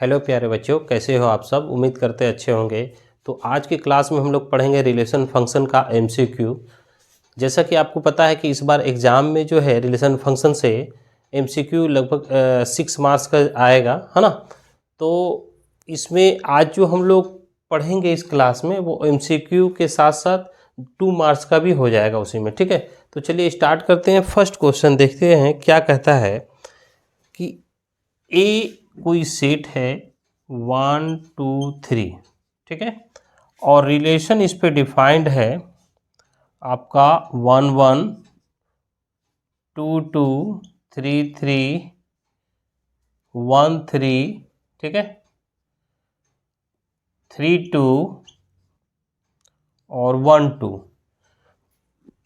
Hello प्यारे बच्चों, कैसे हो आप सब। उम्मीद करते अच्छे होंगे। तो आज की क्लास में हम लोग पढ़ेंगे रिलेशन फंक्शन का एमसीक्यू। जैसा कि आपको पता है कि इस बार एग्ज़ाम में जो है रिलेशन फंक्शन से एमसीक्यू लगभग 6 मार्क्स का आएगा, है ना। तो इसमें आज जो हम लोग पढ़ेंगे इस क्लास में वो एमसीक्यू के साथ साथ 2 मार्क्स का भी हो जाएगा उसी में, ठीक है। तो चलिए स्टार्ट करते हैं। फर्स्ट क्वेश्चन देखते हैं क्या कहता है कि ए कोई सेट है 1 2 3, ठीक है, और रिलेशन इस पे डिफाइंड है आपका 1 1 2 2 3 3 1 3, ठीक है, 3 2 और 1 2।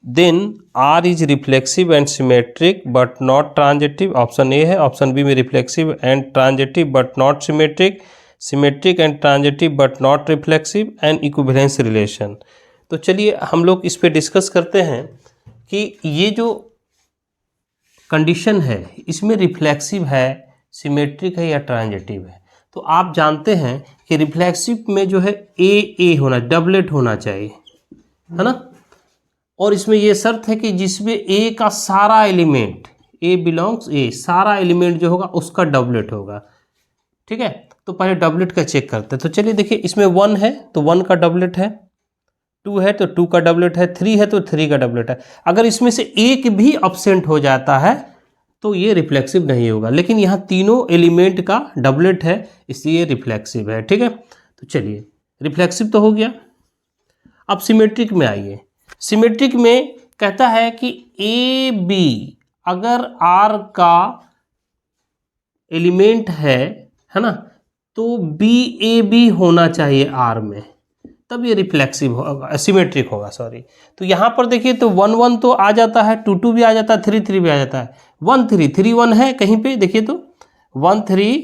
Then R is reflexive and symmetric but not transitive. Option A है। ऑप्शन बी में reflexive and transitive but not symmetric, symmetric and transitive but not reflexive and equivalence relation. तो चलिए हम लोग इस पे डिस्कस करते हैं कि ये जो कंडीशन है इसमें रिफ्लेक्सिव है, सिमेट्रिक है या ट्रांजिटिव है। तो आप जानते हैं कि रिफ्लेक्सिव में जो है ए होना, डबलेट होना चाहिए, है ना। और इसमें ये शर्त है कि जिसमें ए का सारा एलिमेंट, ए बिलोंग्स ए, सारा एलिमेंट जो होगा उसका डबलेट होगा, ठीक है। तो पहले डबलेट का चेक करते हैं। तो चलिए देखिए, इसमें 1 है तो 1 का डबलेट है, 2 है तो 2 का डबलेट है, 3 है तो 3 का डबलेट है। अगर इसमें से एक भी अब्सेंट हो जाता है तो ये रिफ्लेक्सिव नहीं होगा, लेकिन यहाँ तीनों एलिमेंट का डबलेट है इसलिए रिफ्लेक्सिव है, ठीक है। तो चलिए रिफ्लेक्सिव तो हो गया। अब सिमेट्रिक में आइए। सिमेट्रिक में कहता है कि ए बी अगर आर का एलिमेंट है ना, तो बी ए बी होना चाहिए आर में, तब ये रिफ्लेक्सिव होगा, सिमेट्रिक होगा, सॉरी। तो यहाँ पर देखिए तो 1 1 तो आ जाता है, 2 2 भी आ जाता है, 3 3 भी आ जाता है, 1 3 3 1 है कहीं पे, देखिए तो 1 3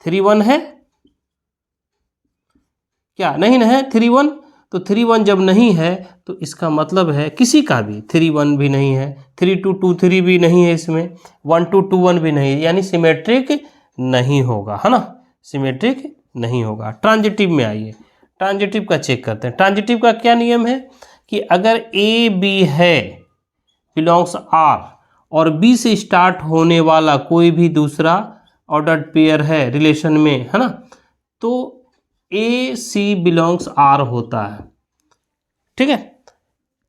3 1 है क्या, नहीं है 3 1। तो 3 1 जब नहीं है तो इसका मतलब है किसी का भी 3 1 भी नहीं है, 3 2 2 3 भी नहीं है, इसमें 1 2 2 1 भी नहीं है, यानी सिमेट्रिक नहीं होगा, है ना, सिमेट्रिक नहीं होगा। ट्रांजिटिव में आइए, ट्रांजिटिव का चेक करते हैं। ट्रांजिटिव का क्या नियम है कि अगर ए बी है बिलोंग्स आर और बी से स्टार्ट होने वाला कोई भी दूसरा ऑर्डर्ड पेयर है रिलेशन में, है ना, तो ए सी बिलोंग्स आर होता है, ठीक है।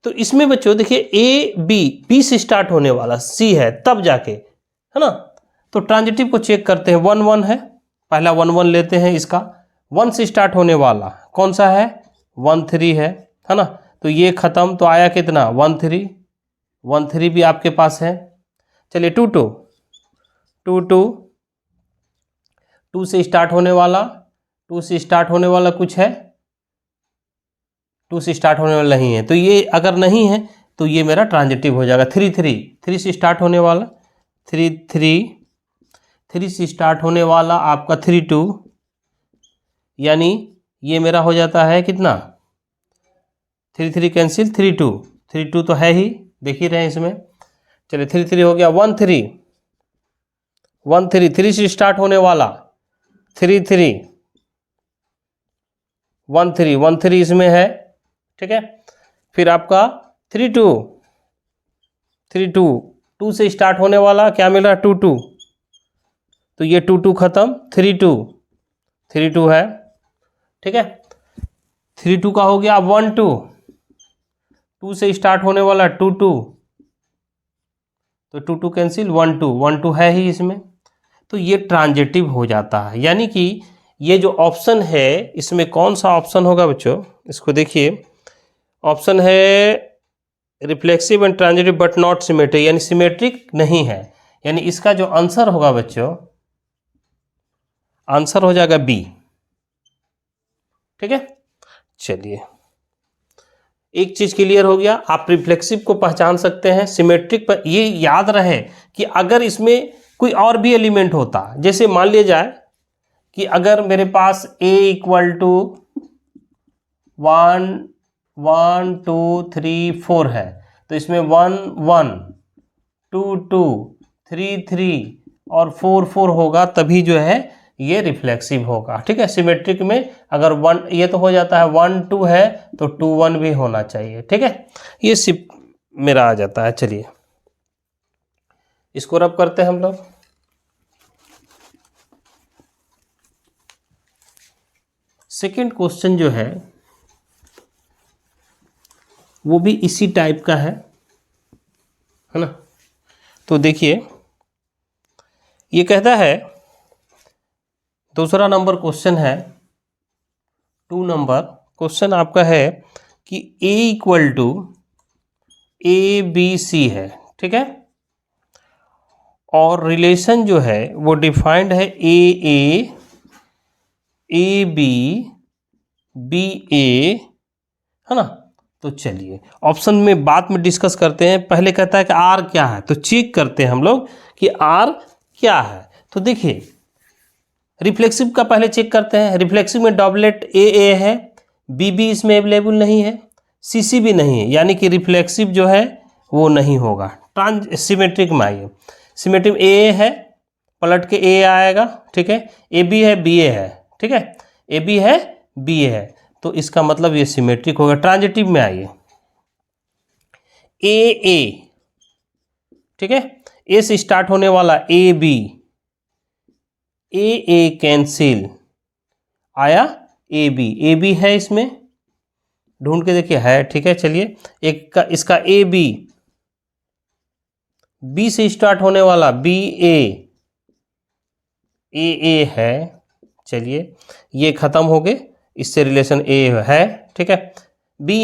तो इसमें बच्चों देखिए ए बी से स्टार्ट होने वाला सी है तब जाके, है ना। तो ट्रांजिटिव को चेक करते हैं। 1 1 है, पहला 1 1 लेते हैं, इसका 1 से स्टार्ट होने वाला कौन सा है, 1 3 है ना। तो ये खत्म, तो आया कितना 1 3, 1 3 भी आपके पास है। चलिए 2 2 2 2 2 से स्टार्ट होने वाला, 2 से स्टार्ट होने वाला कुछ है, 2 से स्टार्ट होने वाला नहीं है, तो ये अगर नहीं है तो ये मेरा ट्रांजिटिव हो जाएगा। 3 3 3 से स्टार्ट होने वाला, 3 3 3 से स्टार्ट होने वाला आपका 3 2, यानी ये मेरा हो जाता है कितना, 3 3 कैंसिल, 3 2 3 2 तो है ही, देख ही रहे हैं इसमें। चलिए 3 3 हो गया, 1 3 1 3 3 से स्टार्ट होने वाला 3 3 1 3 1 3 इसमें है, ठीक है। फिर आपका 3 2 3 2 2 से स्टार्ट होने वाला क्या मिल रहा है, 2 2, तो ये 2 2 खत्म, 3 2 3 2 है, ठीक है। 3 2 का हो गया। 1 2 2 से स्टार्ट होने वाला 2 2, तो 2 2 कैंसिल, 1 2 1 2 है ही इसमें, तो ये ट्रांजिटिव हो जाता है। यानी कि ये जो ऑप्शन है इसमें कौन सा ऑप्शन होगा बच्चों, इसको देखिए। ऑप्शन है reflexive and transitive but not symmetric, यानी सिमेट्रिक नहीं है, यानी इसका जो आंसर होगा बच्चों, आंसर हो जाएगा बी, ठीक है। चलिए एक चीज क्लियर हो गया, आप रिफ्लेक्सिव को पहचान सकते हैं। सिमेट्रिक पर ये याद रहे कि अगर इसमें कोई और भी एलिमेंट होता, जैसे मान लिया जाए कि अगर मेरे पास a इक्वल टू 1 1 2 3 4 है, तो इसमें 1 1 2 2 3 3 और 4 4 होगा, तभी जो है ये रिफ्लेक्सिव होगा। ठीक है, सिमेट्रिक में अगर 1 ये तो हो जाता है 1 2 है तो 2 1 भी होना चाहिए। ठीक है, ये सिप मेरा आ जाता है। चलिए इसको रब करते हैं हम लोग। सेकेंड क्वेश्चन जो है वो भी इसी टाइप का है ना। तो देखिए ये कहता है, दूसरा नंबर क्वेश्चन है, 2 नंबर क्वेश्चन आपका है कि A इक्वल टू ABC है। ठीक है, और रिलेशन जो है वो डिफाइंड है AA AB BA, है ना। तो चलिए ऑप्शन में बाद में डिस्कस करते हैं, पहले कहता है कि आर क्या है, तो चेक करते हैं हम लोग कि आर क्या है। तो देखिए रिफ्लेक्सिव का पहले चेक करते हैं। रिफ्लेक्सिव में डॉबलेट ए है, बी इसमें अवेलेबल नहीं है, सी भी नहीं है, यानी कि रिफ्लेक्सिव जो है वो नहीं होगा। सिमेट्रिक में आइए, सिमेट्रिक ए है, पलट के ए आएगा। ठीक है, ए बी है, बी ए है। ठीक है, ए बी है, बी ए है, तो इसका मतलब ये सिमेट्रिक होगा। ट्रांजिटिव में आइए, ए, ठीक है, ए से स्टार्ट होने वाला ए कैंसिल आया, ए बी है, इसमें ढूंढ के देखिए है। ठीक है, चलिए एक का इसका ए बी से स्टार्ट होने वाला बी ए है। चलिए ये खत्म हो गए, इससे रिलेशन ए है। ठीक है, बी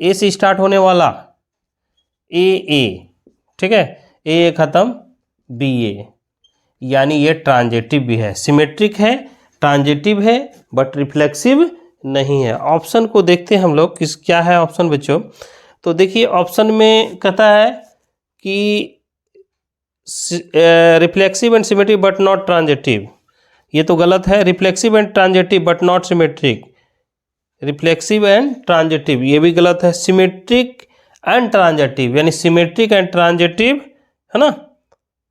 ए से स्टार्ट होने वाला ए, ठीक है, ए खत्म बी ए, यानी ये ट्रांजिटिव भी है, सिमेट्रिक है, ट्रांजिटिव है, बट रिफ्लेक्सिव नहीं है। ऑप्शन को देखते हैं हम लोग, किस क्या है ऑप्शन बच्चों। तो देखिए ऑप्शन में कहता है कि reflexive and symmetric but not transitive, ये तो गलत है। Reflexive and transitive but not symmetric, reflexive and transitive ये भी गलत है। सिमेट्रिक एंड ट्रांजिटिव यानी सिमेट्रिक एंड ट्रांजिटिव, है ना,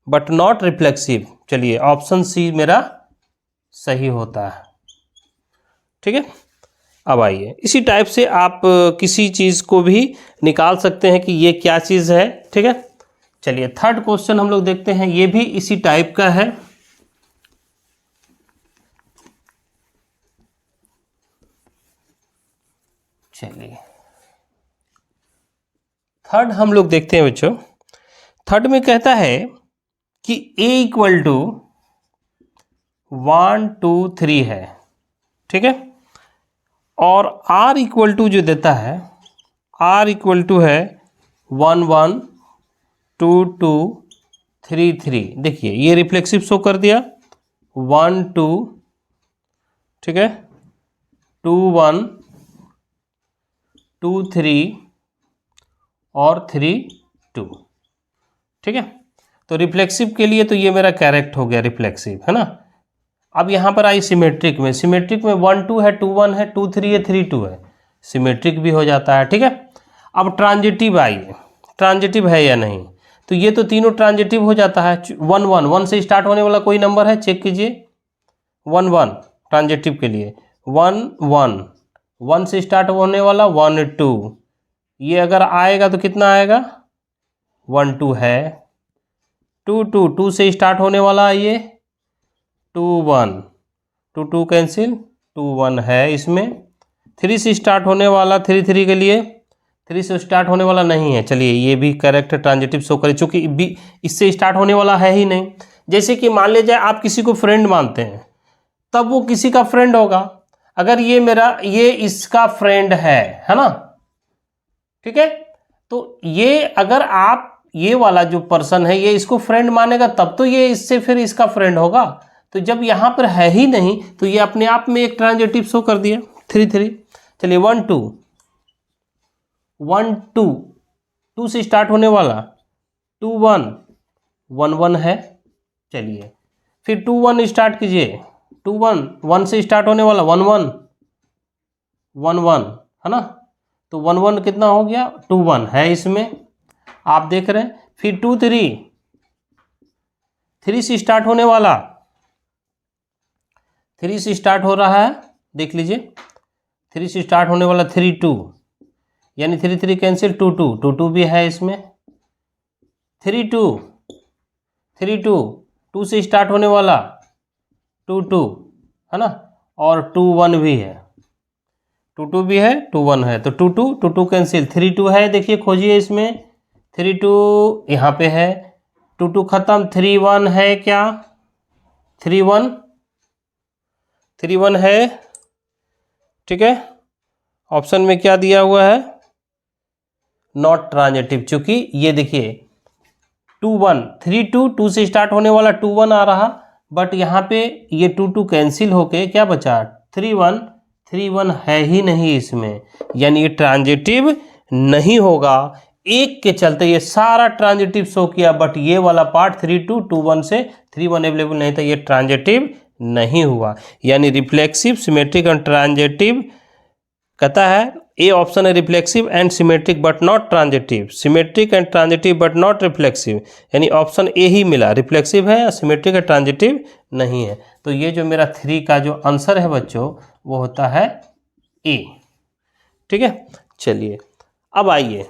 बट नॉट रिफ्लेक्सिव। चलिए ऑप्शन सी मेरा सही होता है। ठीक है, अब आइए इसी टाइप से आप किसी चीज़ को भी निकाल सकते हैं कि ये क्या चीज़ है। ठीक है, चलिए थर्ड क्वेश्चन हम लोग देखते हैं, ये भी इसी टाइप का है। चलिए थर्ड हम लोग देखते हैं बच्चों। थर्ड में कहता है कि A इक्वल टू 1 2 3 है। ठीक है, और R इक्वल टू जो देता है, R इक्वल टू है 1 1 2 2 3 3। देखिए ये रिफ्लेक्सिव शो कर दिया, 1 2, ठीक है, 2 1 2 3 और 3 2। ठीक है, तो रिफ्लेक्सिव के लिए तो ये मेरा करेक्ट हो गया, रिफ्लेक्सिव है ना। अब यहाँ पर आई सिमेट्रिक में, सिमेट्रिक में 1 2 है, 2 1 है, 2 3 है, 3 2 है, सिमेट्रिक भी हो जाता है। ठीक है, अब ट्रांजिटिव आइए, ट्रांजिटिव है या नहीं, तो ये तो तीनों ट्रांजिटिव हो जाता है। 1 1 1 से स्टार्ट होने वाला कोई नंबर है, चेक कीजिए, 1 1 ट्रांजिटिव के लिए 1 1 1 से स्टार्ट होने वाला 1 2, ये अगर आएगा तो कितना आएगा, 1 2 है। 2 2 2 से स्टार्ट होने वाला ये 2 1 2 2 कैंसिल, 2 1 है इसमें। 3 से स्टार्ट होने वाला 3 3 के लिए 3 से स्टार्ट होने वाला नहीं है। चलिए ये भी करेक्ट ट्रांजिटिव शो करे, चूँकि बी इससे स्टार्ट होने वाला है ही नहीं। जैसे कि मान लीजिए आप किसी को फ्रेंड मानते हैं, तब वो किसी का फ्रेंड होगा। अगर ये मेरा ये इसका फ्रेंड है ना, ठीक है, तो ये अगर आप ये वाला जो पर्सन है ये इसको फ्रेंड मानेगा, तब तो ये इससे फिर इसका फ्रेंड होगा। तो जब यहाँ पर है ही नहीं तो ये अपने आप में एक ट्रांजिटिव शो कर दिया, 3 3। चलिए 1 2 1 2 2 से स्टार्ट होने वाला 2 1 1 1 है। चलिए फिर 2 1 स्टार्ट कीजिए, 2 1 1 से स्टार्ट होने वाला 1 1 1 1 है ना, तो 1 1 कितना हो गया, 2 1 है इसमें, आप देख रहे हैं। फिर 2 3 3 से स्टार्ट होने वाला, 3 से स्टार्ट हो रहा है, देख लीजिए 3 से स्टार्ट होने वाला 3 2, यानी 3 3 कैंसिल, 2 2 2 2 भी है इसमें, 3 2 3 2 2 से स्टार्ट होने वाला 2 2 है ना, और 2 1 भी है, 2 2 भी है, 2 1 है, तो 2 2 2 2 कैंसिल, 3 2 है, देखिए खोजिए इसमें 3 2 यहाँ पे है, 2 2 खत्म, 3 1 है क्या, 3 1 3 1 है, ठीक है। ऑप्शन में क्या दिया हुआ है, नॉट ट्रांजिटिव, चूंकि ये देखिए 2 1 3 2 2 से स्टार्ट होने वाला 2 1 आ रहा, बट यहाँ पे ये 2 2 कैंसिल होके क्या बचा, 3 1 3 1 है ही नहीं इसमें, यानी ये ट्रांजिटिव नहीं होगा। एक के चलते ये सारा ट्रांजिटिव शो किया, बट ये वाला पार्ट 3 2 2 1 से 3 1 अवेलेबल नहीं था, ये ट्रांजिटिव नहीं हुआ। यानी रिफ्लेक्सिव, सिमेट्रिक और ट्रांजिटिव कहता है ए ऑप्शन है reflexive and symmetric but not transitive, symmetric and transitive but not reflexive, यानी ऑप्शन ए ही मिला, रिफ्लेक्सिव है, सिमेट्रिक और ट्रांजिटिव नहीं है। तो ये जो मेरा 3 का जो आंसर है बच्चों वो होता है ए, ठीक है। चलिए अब आइए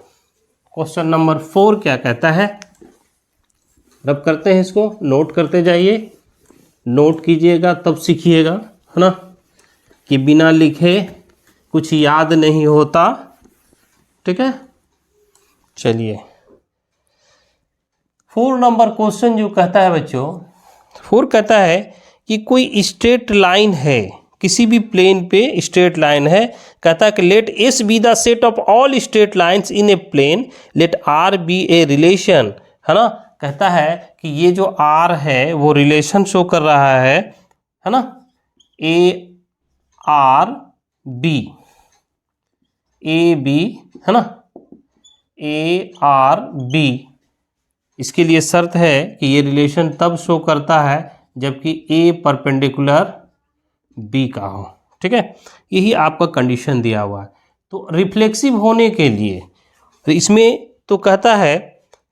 क्वेश्चन नंबर 4 क्या कहता है, रब करते हैं इसको, नोट करते जाइए, नोट कीजिएगा तब सीखिएगा, है ना, कि बिना लिखे कुछ याद नहीं होता, ठीक है। चलिए 4 नंबर क्वेश्चन जो कहता है बच्चों, 4 कहता है कि कोई स्ट्रेट लाइन है, किसी भी प्लेन पे स्ट्रेट लाइन है, कहता है कि let S be the set of all straight lines in a plane, let R B a relation, है ना। कहता है कि ये जो आर है वो रिलेशन शो कर रहा है ना, a R B, A b, है ना, ए आर बी, इसके लिए शर्त है कि ये रिलेशन तब शो करता है जबकि ए परपेंडिकुलर बी का हो, ठीक है। यही आपका कंडीशन दिया हुआ है। तो रिफ्लेक्सिव होने के लिए तो इसमें तो कहता है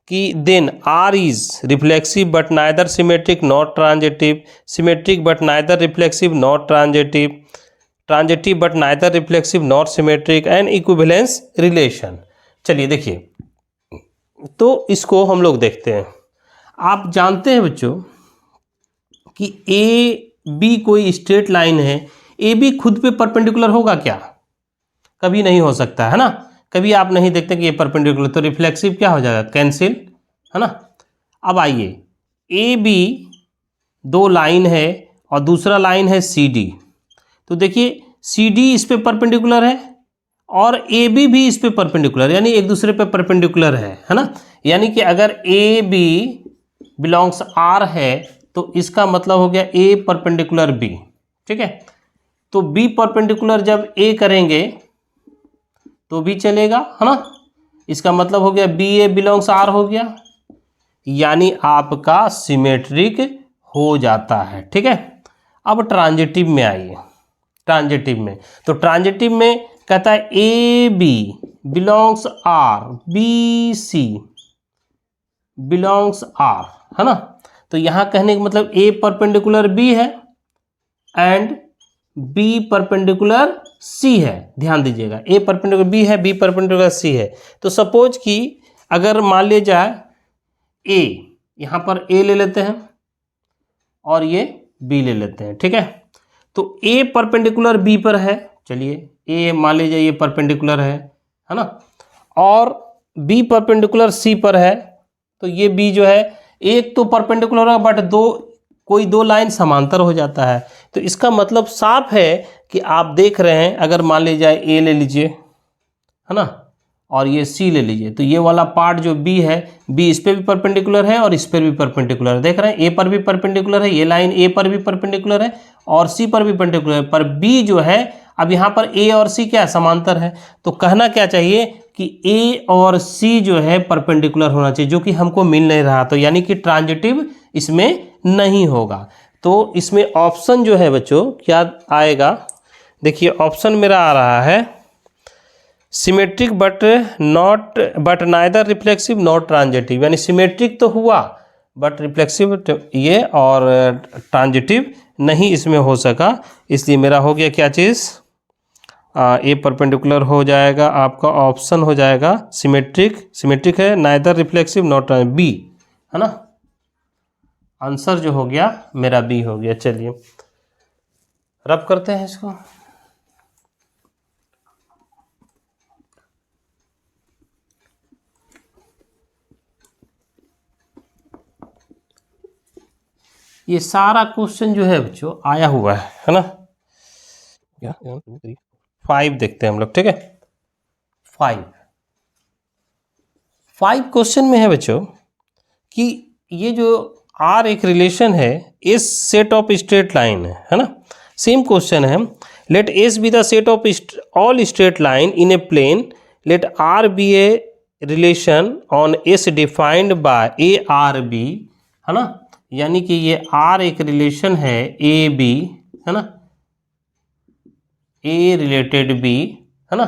कि then R is reflexive but neither symmetric not transitive, symmetric but neither reflexive not transitive, transitive but neither reflexive not symmetric and equivalence relation. चलिए देखिए, तो इसको हम लोग देखते हैं। आप जानते हैं बच्चों कि ए बी कोई स्ट्रेट लाइन है, ए बी खुद पे परपेंडिकुलर होगा क्या, कभी नहीं हो सकता, है ना, कभी आप नहीं देखते कि ये परपेंडिकुलर, तो रिफ्लेक्सिव क्या हो जाएगा, कैंसिल, है ना। अब आइए, ए बी 2 लाइन है और दूसरा लाइन है सी डी, तो देखिए सी डी इस पे परपेंडिकुलर है और ए बी भी इस पे परपेंडिकुलर, यानी एक दूसरे पे परपेंडिकुलर है ना। यानी कि अगर ए बी बिलोंग्स आर है तो इसका मतलब हो गया ए परपेंडिकुलर बी, ठीक है। तो बी परपेंडिकुलर जब ए करेंगे तो भी चलेगा, है ना, इसका मतलब हो गया बी ए बिलोंग्स आर हो गया, यानी आपका सिमेट्रिक हो जाता है, ठीक है। अब ट्रांजिटिव में आइए, ट्रांजिटिव में, तो ट्रांजिटिव में कहता है a B belongs R, b c belongs R, है ना। तो यहां कहने का मतलब ए परपेंडिकुलर बी है एंड बी परपेंडिकुलर सी है, ध्यान दीजिएगा, ए परपेंडिकुलर बी है, बी परपेंडिकुलर सी है। तो सपोज कि अगर मान लिया जाए ए, यहां पर ए ले लेते हैं और ये बी ले लेते हैं, ठीक है। तो ए परपेंडिकुलर बी पर है, चलिए ए मान लीजिए ये परपेंडिकुलर है ना, और बी परपेंडिकुलर सी पर है, तो ये बी जो है एक तो परपेंडिकुलर है बट कोई दो लाइन समांतर हो जाता है। तो इसका मतलब साफ है कि आप देख रहे हैं, अगर मान लीजिए ए ले लीजिए, है ना, और ये सी ले लीजिए, तो ये वाला पार्ट जो बी है, बी इस पर भी परपेंडिकुलर है और इस पर भी परपेंडिकुलर है, देख रहे हैं, ए पर भी परपेंडिकुलर है, ये लाइन ए पर भी परपेंडिकुलर है और सी पर भी परपेंडिकुलर है, पर बी जो है अब यहाँ पर ए और सी क्या समांतर है। तो कहना क्या चाहिए कि ए और सी जो है परपेंडिकुलर होना चाहिए, जो कि हमको मिल नहीं रहा, तो यानी कि ट्रांजिटिव इसमें नहीं होगा। तो इसमें ऑप्शन जो है बच्चों क्या आएगा, देखिए ऑप्शन मेरा आ रहा है symmetric but neither reflexive not transitive, यानी सिमेट्रिक तो हुआ बट रिफ्लेक्सिव ये और ट्रांजिटिव नहीं इसमें हो सका, इसलिए मेरा हो गया क्या चीज़, ए परपेंडिकुलर हो जाएगा, आपका ऑप्शन हो जाएगा सिमेट्रिक। सिमेट्रिक है, नाइदर रिफ्लेक्सिव नॉट बी, है ना। आंसर जो हो गया मेरा बी हो गया। चलिए रब करते हैं इसको। ये सारा क्वेश्चन जो है बच्चों आया हुआ है ना। 5 देखते हैं हम लोग, ठीक है। 5 क्वेश्चन में है बच्चों कि ये जो आर एक रिलेशन है, इस सेट ऑफ स्ट्रेट लाइन है ना। सेम क्वेश्चन है, let S be the set of all straight line in a plane, let R B a relation on S defined by a R b, है ना। यानी कि ये आर एक relation है ए बी, है ना, ए रिलेटेड बी, है ना।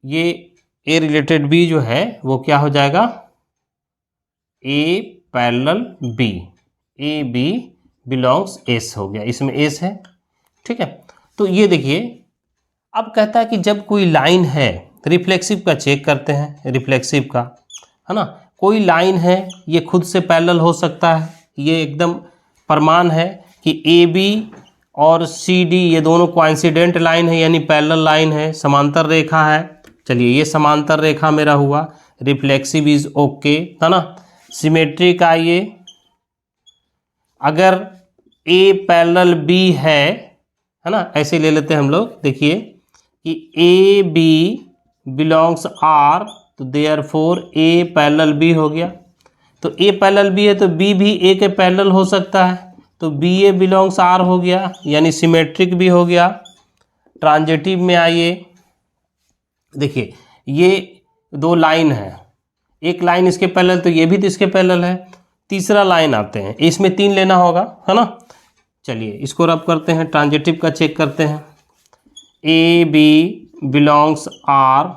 ये ए रिलेटेड बी जो है वो क्या हो जाएगा, A parallel B, A B belongs S हो गया, इसमें एस है, ठीक है। तो ये देखिए, अब कहता है कि जब कोई लाइन है, रिफ्लेक्सिव का चेक करते हैं, रिफ्लेक्सिव का, है ना। कोई लाइन है, ये खुद से पैरेलल हो सकता है, ये एकदम प्रमाण है कि ए बी और सी डी ये दोनों कोइंसिडेंट लाइन है, यानी पैरेलल लाइन है, समांतर रेखा है। चलिए ये समांतर रेखा मेरा हुआ, रिफ्लेक्सिव इज ओके, है ना। सिमेट्रिक आइए, अगर ए पैरेलल बी है ना, ऐसे ले लेते हैं हम लोग। देखिए कि ए बी बिलोंग्स आर, तो देयरफॉर ए पैरेलल बी हो गया। तो ए पैरेलल बी है तो बी भी ए के पैरेलल हो सकता है, तो बी ए बिलोंग्स आर हो गया, यानी सिमेट्रिक भी हो गया। ट्रांजिटिव में आइए, देखिए ये दो लाइन है, एक लाइन इसके पैरेलल, तो ये भी तो इसके पैरेलल है। तीसरा लाइन आते हैं, इसमें 3 लेना होगा, है ना। चलिए इसको रब करते हैं, ट्रांजिटिव का चेक करते हैं। ए बी बिलोंग्स आर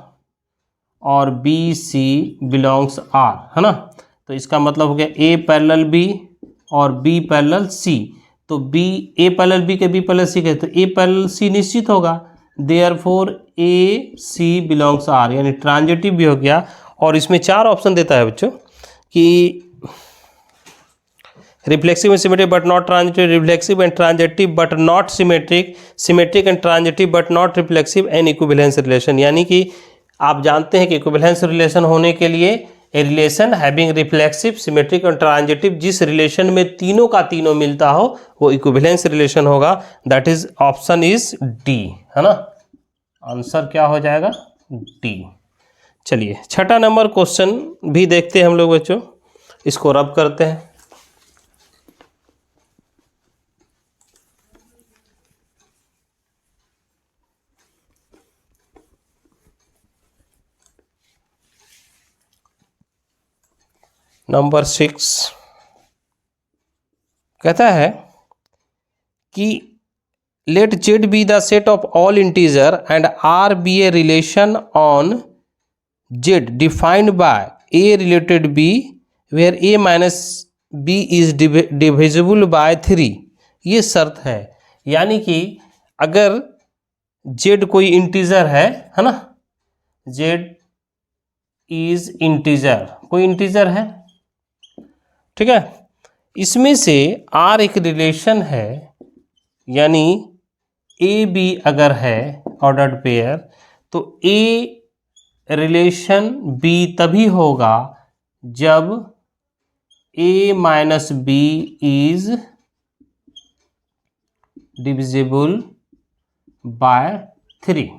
और बी सी बिलोंग्स आर, है ना। तो इसका मतलब हो गया ए पैरेलल बी और बी पैरेलल सी। तो बी, ए पैरेलल बी के बी पैरेलल सी के, तो ए पैरेलल सी निश्चित होगा, therefore a c belongs R, यानी ट्रांजिटिव भी हो गया। और इसमें 4 ऑप्शन देता है बच्चों कि reflexive and symmetric but not transitive, reflexive and transitive but not symmetric, symmetric and transitive but not reflexive and equivalence relation. यानी कि आप जानते हैं कि इक्विवेलेंस रिलेशन होने के लिए a relation having reflexive, symmetric और ट्रांजिटिव, जिस रिलेशन में तीनों का तीनों मिलता हो वो इक्विवेलेंस रिलेशन होगा। That is option is D, है ना। आंसर क्या हो जाएगा, डी। चलिए 6ठा नंबर क्वेश्चन भी देखते हैं हम लोग बच्चों, इसको रब करते हैं। नंबर 6 कहता है कि let Z be the set of all integer and R B a relation on Z defined by a related b where a minus B is divisible by 3। ये शर्त है, यानी कि अगर जेड कोई इंटीजर है ना, जेड इज इंटीजर, कोई इंटीजर है, ठीक है। इसमें से आर एक रिलेशन है, यानी ए बी अगर है ऑर्डर्ड पेयर, तो ए रिलेशन बी तभी होगा जब ए minus B is divisible by 3।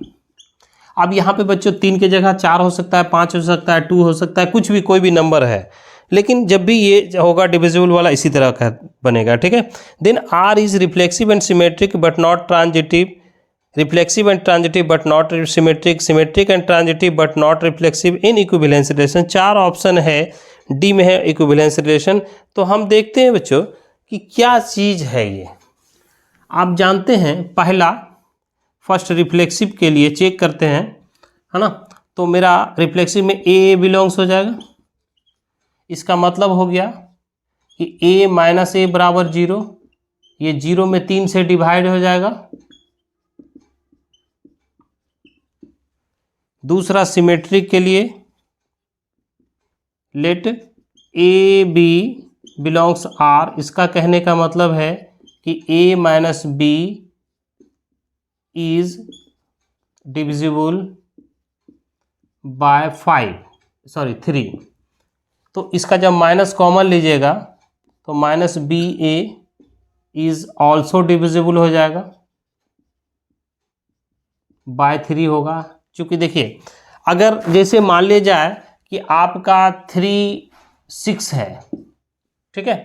अब यहाँ पे बच्चों 3 की जगह 4 हो सकता है, 5 हो सकता है, 2 हो सकता है, कुछ भी कोई भी नंबर है, लेकिन जब भी ये होगा डिविजिबल वाला इसी तरह का बनेगा, ठीक है। Then R is reflexive and symmetric but not transitive, reflexive and transitive but not symmetric, symmetric and transitive but not reflexive in equivalence relation. 4 option है, डी में है इक्विवेलेंस रिलेशन। तो हम देखते हैं बच्चों कि क्या चीज़ है ये। आप जानते हैं पहला फर्स्ट रिफ्लेक्सिव के लिए चेक करते हैं, है ना। तो मेरा रिफ्लेक्सिव में ए बिलोंग्स हो जाएगा, इसका मतलब हो गया कि a माइनस ए बराबर 0, ये 0 में 3 से डिवाइड हो जाएगा। दूसरा सिमेट्रिक के लिए let A B belongs R, इसका कहने का मतलब है कि a minus B is divisible by 3। तो इसका जब माइनस कॉमन लीजिएगा तो minus b A is also divisible हो जाएगा बाय 3 होगा। क्योंकि देखिए अगर जैसे मान लिया जाए कि आपका 3 6 है, ठीक है,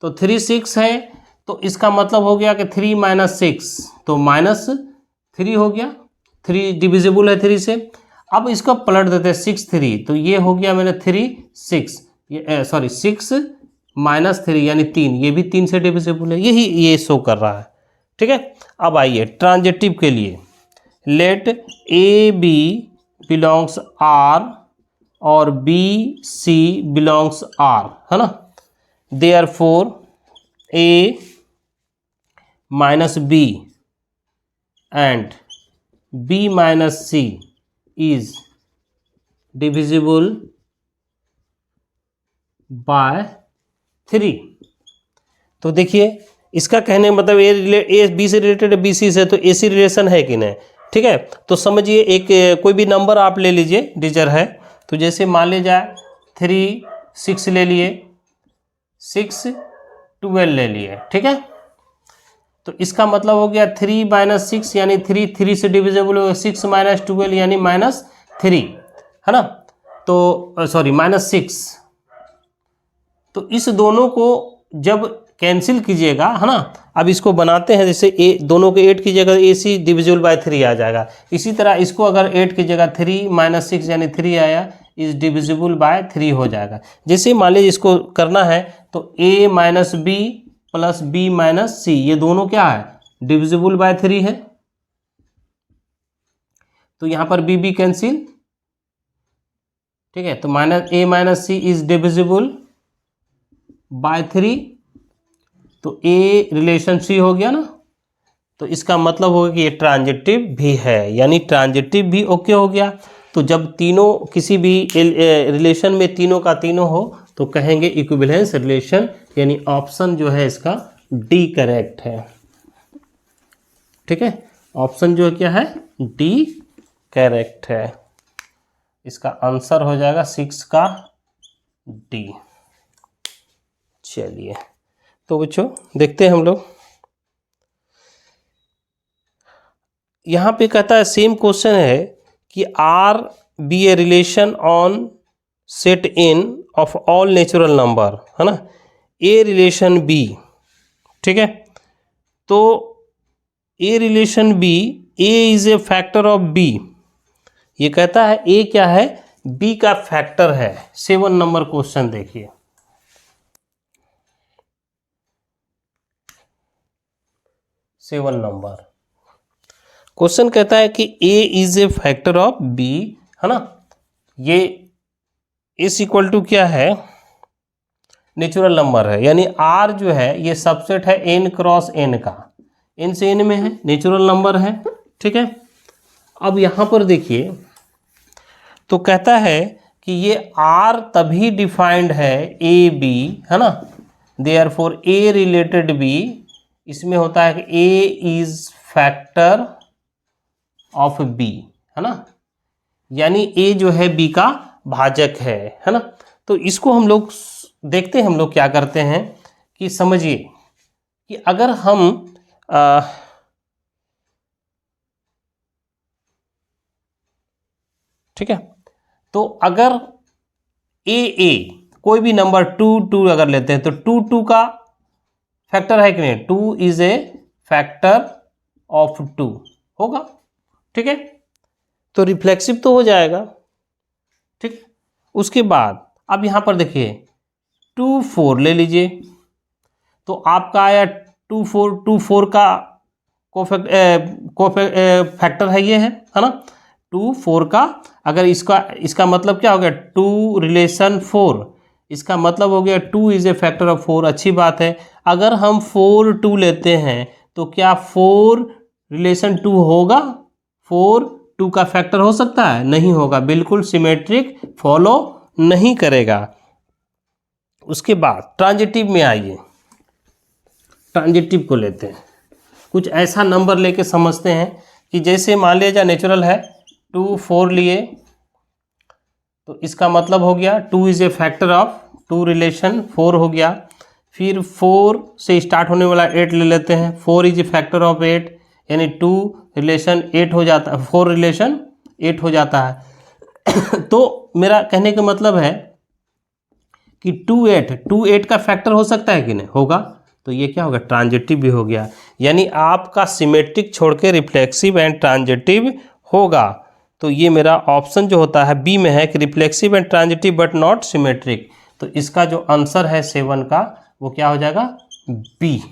तो 3 6 है तो इसका मतलब हो गया कि 3 माइनस 6 तो माइनस 3 हो गया, 3 डिविजिबल है 3 से। अब इसको पलट देते हैं 6 3, तो ये हो गया मैंने 3 6, ये सॉरी 6 माइनस 3 यानी 3, ये भी 3 से डिविजिबल है, यही ये शो कर रहा है, ठीक है। अब आइए ट्रांजिटिव के लिए, let A B belongs R और बी सी बिलोंग्स आर, है ना। Therefore a minus b and b minus c is divisible by 3। तो देखिए इसका कहने का मतलब ए बी से रिलेटेड है, बी सी से, तो ए सी रिलेशन है कि नहीं, ठीक है। तो समझिए एक कोई भी नंबर आप ले लीजिए, डिजिट है, तो जैसे मान लीजिए जाए 3 6 ले लिए, 6 12 ले लिए, ठीक है। तो इसका मतलब हो गया 3 माइनस 6 यानी 3 से डिविजिबल हो गया, 6 माइनस 12 यानी माइनस 3, है ना। तो सॉरी माइनस 6, तो इस दोनों को जब कैंसिल कीजिएगा, है ना, अब इसको बनाते हैं जैसे ए दोनों को 8 कीजिएगा ए सी डिविजिबल बाय 3 आ जाएगा। इसी तरह इसको अगर 8 कीजिएगा 3 माइनस 6 यानी 3 आया, इज डिविजिबल बाय 3 हो जाएगा। जैसे मान लीजिए इसको करना है तो a minus B plus B minus C, ये दोनों क्या है, डिविजिबल बाय 3 है, तो यहाँ पर बी कैंसिल, ठीक है। तो minus a minus c is divisible by 3, तो ए रिलेशन सी हो गया ना। तो इसका मतलब होगा कि ये ट्रांजिटिव भी है, यानी ट्रांजिटिव भी ओके हो गया। तो जब तीनों किसी भी रिलेशन में तीनों का तीनों हो तो कहेंगे इक्विवेलेंस रिलेशन, यानी ऑप्शन जो है इसका डी करेक्ट है, ठीक है। ऑप्शन जो क्या है, डी करेक्ट है। इसका आंसर हो जाएगा 6 का डी। चलिए तो बच्चों देखते हैं हम लोग, यहाँ पे कहता है सेम क्वेश्चन है कि R B a relation on set N of all natural number, है ना, ए रिलेशन बी, ठीक है। तो A relation B, A is a factor of B, ये कहता है ए क्या है, बी का फैक्टर है। 7 नंबर क्वेश्चन देखिए, 7 नंबर क्वेश्चन कहता है कि a is a factor of b, है ना। ये इस इक्वल टू क्या है, नेचुरल नंबर है, यानी r जो है ये सबसेट है n क्रॉस n का, n से n में है, नेचुरल नंबर है, ठीक है। अब यहाँ पर देखिए तो कहता है कि ये r तभी डिफाइंड है a b, है ना, देयरफॉर a रिलेटेड b, इसमें होता है कि a is factor of b, है ना, यानी a जो है b का भाजक है ना। तो इसको हम लोग देखते हैं, हम लोग क्या करते हैं कि समझिए कि अगर हम ठीक है, तो अगर a कोई भी नंबर 2 अगर लेते हैं तो 2 का फैक्टर है कि नहीं, 2 इज ए फैक्टर ऑफ 2 होगा, ठीक है। तो रिफ्लेक्सिव तो हो जाएगा, ठीक। उसके बाद अब यहां पर देखिए 2 4 ले लीजिए, तो आपका आया 2 4 का फैक्टर है, ये है ना, 2 4 का। अगर इसका मतलब क्या हो गया, 2 रिलेशन 4 इसका मतलब हो गया 2 इज़ ए फैक्टर ऑफ 4। अच्छी बात है। अगर हम 4 2 लेते हैं तो क्या 4 रिलेशन 2 होगा? 4 2 का फैक्टर हो सकता है? नहीं होगा, बिल्कुल सिमेट्रिक फॉलो नहीं करेगा। उसके बाद ट्रांजिटिव में आइए, ट्रांजिटिव को लेते हैं। कुछ ऐसा नंबर लेके समझते हैं कि जैसे मान लिया जाए नेचुरल है 2 4 लिए, तो इसका मतलब हो गया 2 is a factor of 2 relation 4 हो गया। फिर 4 से स्टार्ट होने वाला 8 ले लेते हैं, 4 इज ए फैक्टर ऑफ 8, यानी 2 रिलेशन 8 हो जाता है, 4 रिलेशन 8 हो जाता है। तो मेरा कहने का मतलब है कि 2 8 का फैक्टर हो सकता है कि नहीं? होगा। तो ये क्या होगा? ट्रांजिटिव भी हो गया। यानी आपका सिमेट्रिक छोड़ के रिफ्लेक्सिव एंड ट्रांजिटिव होगा। तो ये मेरा ऑप्शन जो होता है बी में है कि reflexive and transitive but not symmetric. तो इसका जो आंसर है 7 का वो क्या हो जाएगा? बी।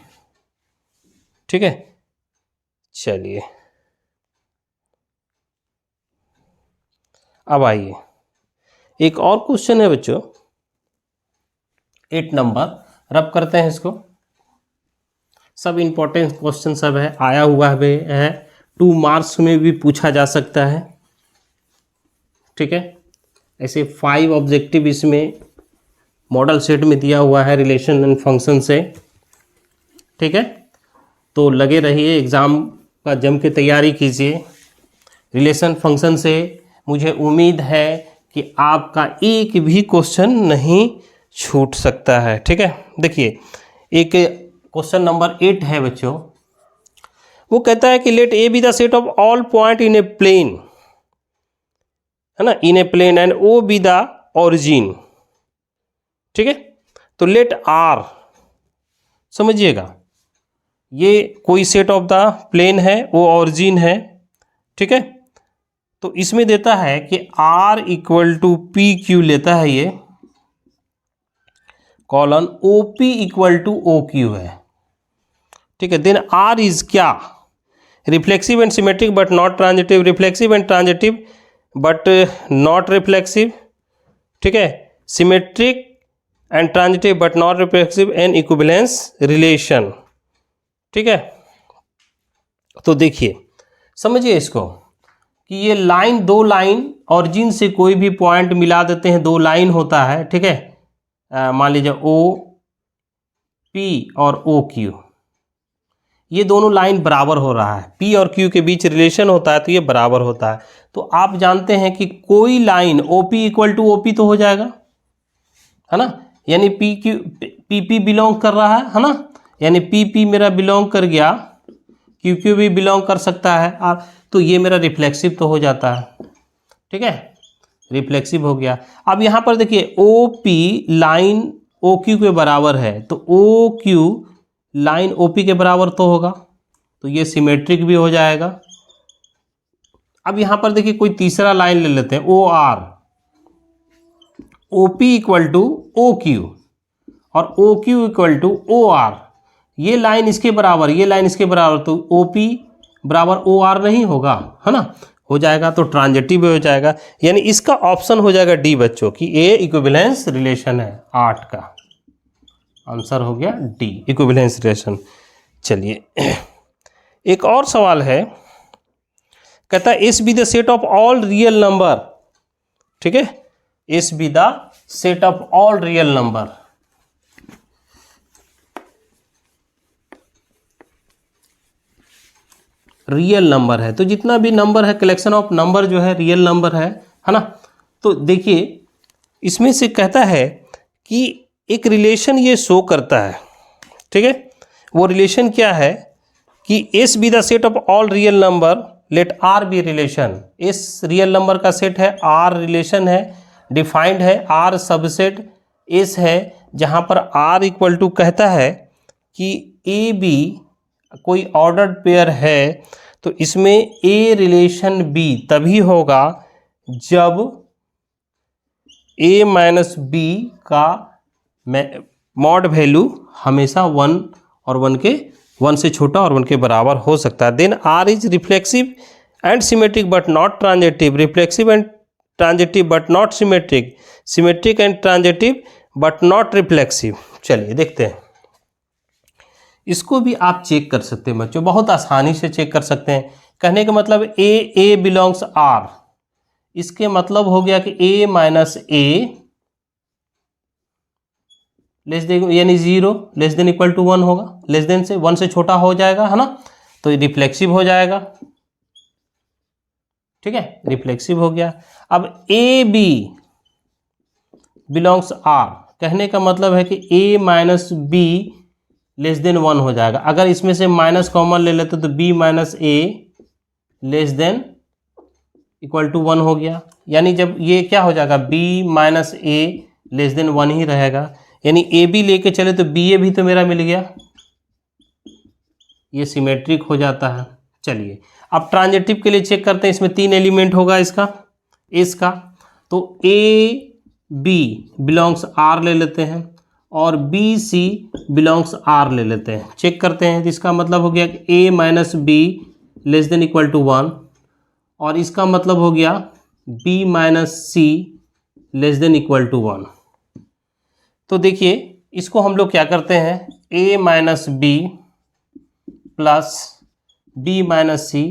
ठीक है, चलिए अब आइए, एक और क्वेश्चन है बच्चों, 8 नंबर। रब करते हैं इसको। सब इंपॉर्टेंट क्वेश्चन सब है, आया हुआ है, 2 मार्क्स में भी पूछा जा सकता है। ठीक है, ऐसे 5 ऑब्जेक्टिव इसमें मॉडल सेट में दिया हुआ है रिलेशन एंड फंक्शन से। ठीक है, तो लगे रहिए, एग्ज़ाम का जम के तैयारी कीजिए। रिलेशन फंक्शन से मुझे उम्मीद है कि आपका एक भी क्वेश्चन नहीं छूट सकता है। ठीक है, देखिए एक क्वेश्चन नंबर 8 है बच्चों। वो कहता है कि let A be the set of all point in a plane, है ना, in a plane and O be the origin. ठीक है, तो लेट आर, समझिएगा, ये कोई सेट ऑफ द प्लेन है, वो ओरिजिन है। ठीक है, तो इसमें देता है कि R equal to P Q लेता है ये, colon O P equal to O Q है। ठीक है, देन R इज क्या? Reflexive and symmetric but not transitive, reflexive and transitive but not reflexive. ठीक है, symmetric and transitive but not reflexive and equivalence relation. ठीक है, तो देखिए समझिए इसको कि ये लाइन, 2 लाइन ऑरिजिन से कोई भी पॉइंट मिला देते हैं, 2 लाइन होता है। ठीक है, मान लीजिए ओ पी और ओ क्यू, ये दोनों लाइन बराबर हो रहा है, पी और क्यू के बीच रिलेशन होता है तो ये बराबर होता है। तो आप जानते हैं कि कोई line O P equal to O P तो हो जाएगा, है ना, यानी P Q P P belong कर रहा है ना, यानी पी पी मेरा बिलोंग कर गया, क्यू क्यू भी बिलोंग कर सकता है, और तो ये मेरा रिफ्लेक्सिव तो हो जाता है। ठीक है, रिफ्लेक्सिव हो गया। अब यहाँ पर देखिए O P line O Q के बराबर है, तो O Q line O P के बराबर तो होगा, तो ये सिमेट्रिक भी हो जाएगा। अब यहाँ पर देखिए कोई तीसरा लाइन ले लेते हैं, O R, O P equal to O Q और O Q equal to O R, ये लाइन इसके बराबर, ये लाइन इसके बराबर, तो ओ पी बराबर ओ आर नहीं होगा, है ना, हो जाएगा, तो ट्रांजिटिव हो जाएगा। यानी इसका ऑप्शन हो जाएगा डी बच्चों की, ए इक्विवेलेंस रिलेशन है। 8 का आंसर हो गया डी, इक्विवेलेंस रिलेशन। चलिए एक और सवाल है, कहता है S be the set of all real number. ठीक है, S be the set of all real number. Real number है तो जितना भी नंबर है, कलेक्शन ऑफ नंबर जो है रियल नंबर है ना। तो देखिए इसमें से कहता है कि एक रिलेशन ये शो करता है। ठीक है, वो रिलेशन क्या है कि S be the set of all real number, let R be relation. S real number का सेट है, आर रिलेशन है, डिफाइंड है, आर सबसेट एस है, जहाँ पर आर इक्वल टू कहता है कि ए बी कोई ऑर्डर्ड पेयर है, तो इसमें ए रिलेशन बी तभी होगा जब ए माइनस बी का मॉड वैल्यू हमेशा 1 और 1 से छोटा और 1 के बराबर हो सकता है। Then R is reflexive and symmetric but not transitive, reflexive and transitive but not symmetric, symmetric and transitive but not reflexive. चलिए देखते हैं, इसको भी आप चेक कर सकते हैं बच्चों, बहुत आसानी से चेक कर सकते हैं। कहने का मतलब ए बिलोंग्स आर, इसके मतलब हो गया कि A minus a less then यानी 0 लेस देन इक्वल टू 1 होगा, लेस देन से 1 से छोटा हो जाएगा, है ना, तो ये रिफ्लेक्सिव हो जाएगा। ठीक है, रिफ्लेक्सिव हो गया। अब ए बी बिलोंग्स आर, कहने का मतलब है कि A minus B less than 1 हो जाएगा। अगर इसमें से माइनस कॉमन ले लेते तो b minus a less than equal to 1 हो गया, यानी जब ये क्या हो जाएगा, b minus a less than 1 ही रहेगा, यानी ए बी लेके चले तो बी ए भी तो मेरा मिल गया, ये सिमेट्रिक हो जाता है। चलिए अब ट्रांजिटिव के लिए चेक करते हैं, इसमें 3 एलिमेंट होगा इसका, इसका तो ए बी बिलोंग्स आर ले लेते हैं और बी सी बिलोंग्स आर ले लेते हैं, चेक करते हैं। तो इसका मतलब हो गया कि A minus B less than equal to 1, और इसका मतलब हो गया B minus C less than equal to 1। तो देखिए इसको हम लोग क्या करते हैं, A minus B plus B minus C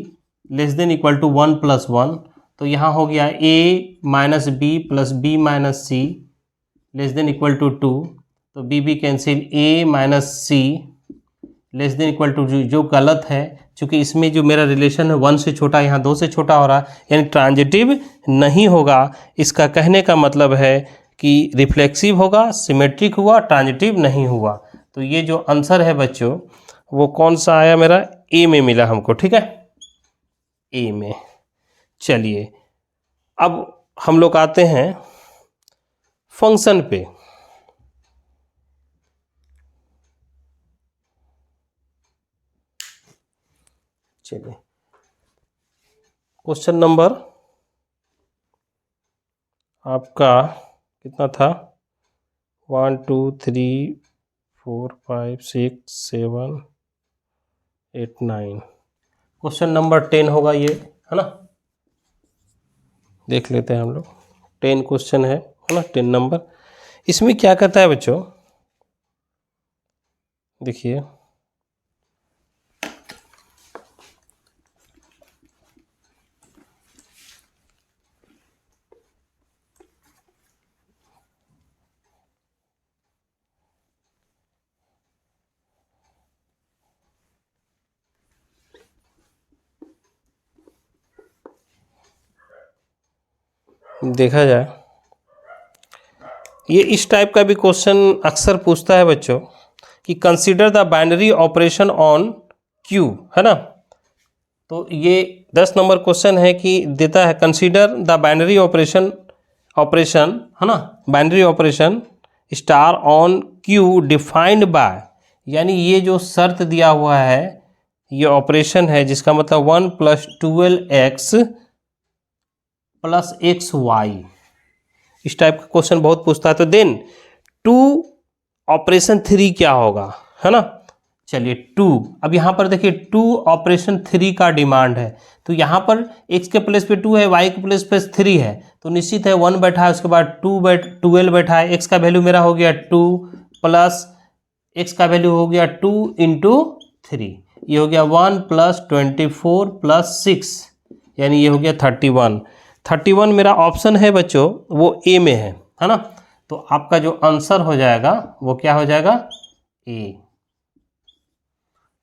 less than equal to 1 plus 1, तो यहाँ हो गया A minus B plus B minus C less than equal to 2, तो B B cancel, A minus C less than equal to, जो गलत है, क्योंकि इसमें जो मेरा रिलेशन है 1 से छोटा, यहाँ 2 से छोटा हो रहा है, यानी ट्रांजिटिव नहीं होगा। इसका कहने का मतलब है कि रिफ्लेक्सिव होगा, सिमेट्रिक हुआ, ट्रांजिटिव नहीं हुआ। तो ये जो आंसर है बच्चों वो कौन सा आया, मेरा ए में मिला हमको। ठीक है, ए में। चलिए अब हम लोग आते हैं फंक्शन पे। चलिए क्वेश्चन नंबर आपका कितना था, 1 2 3 4 5 6 7 8 9, क्वेश्चन नंबर 10 होगा ये, है ना, देख लेते हैं हम लोग। 10 क्वेश्चन है ना, 10 नंबर। इसमें क्या कहता है बच्चों, देखिए देखा जाए, ये इस टाइप का भी क्वेश्चन अक्सर पूछता है बच्चों कि consider the binary operation on Q, है ना। तो ये 10 नंबर क्वेश्चन है कि देता है कंसीडर द बाइनरी ऑपरेशन है ना, binary operation star on Q defined by, यानी ये जो शर्त दिया हुआ है, ये ऑपरेशन है जिसका मतलब 1 + 12x + xy, इस टाइप का क्वेश्चन बहुत पूछता है। तो देन 2 ऑपरेशन 3 क्या होगा, है ना। चलिए 2, अब यहाँ पर देखिए 2 ऑपरेशन 3 का डिमांड है, तो यहाँ पर x के प्लेस पे 2 है, y के प्लेस पे 3 है, तो निश्चित है 1 बैठा है, उसके बाद 12 बैठा है, x का वैल्यू मेरा हो गया 2 प्लस x का वैल्यू हो गया 2 × 3, ये हो गया 1 + 24 + 6, यानी ये हो गया 31 मेरा ऑप्शन है बच्चों, वो ए में है ना। तो आपका जो आंसर हो जाएगा वो क्या हो जाएगा, ए।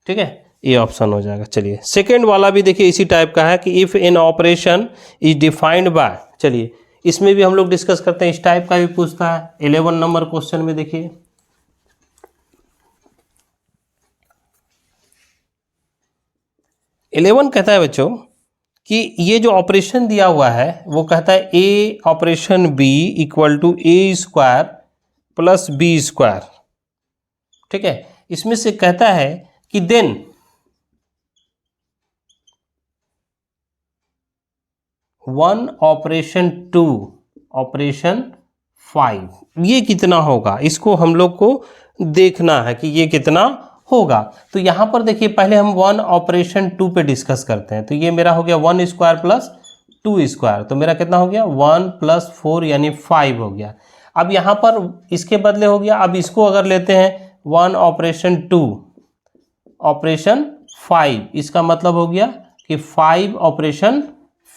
ठीक है, ए ऑप्शन हो जाएगा। चलिए सेकेंड वाला भी देखिए इसी टाइप का है कि if an operation is defined by, चलिए इसमें भी हम लोग डिस्कस करते हैं, इस टाइप का भी पूछता है 11 नंबर क्वेश्चन में। देखिए 11 कहता है बच्चों कि ये जो ऑपरेशन दिया हुआ है वो कहता है ए ऑपरेशन बी = a² + b²। ठीक है, इसमें से कहता है कि देन वन ऑपरेशन 2 ऑपरेशन 5, ये कितना होगा, इसको हम लोग को देखना है कि ये कितना होगा। तो यहाँ पर देखिए पहले हम 1 ऑपरेशन 2 पे डिस्कस करते हैं, तो ये मेरा हो गया 1² + 2², तो मेरा कितना हो गया 1 + 4 यानी 5 हो गया। अब यहाँ पर इसके बदले हो गया, अब इसको अगर लेते हैं 1 ऑपरेशन 2 ऑपरेशन 5, इसका मतलब हो गया कि 5 ऑपरेशन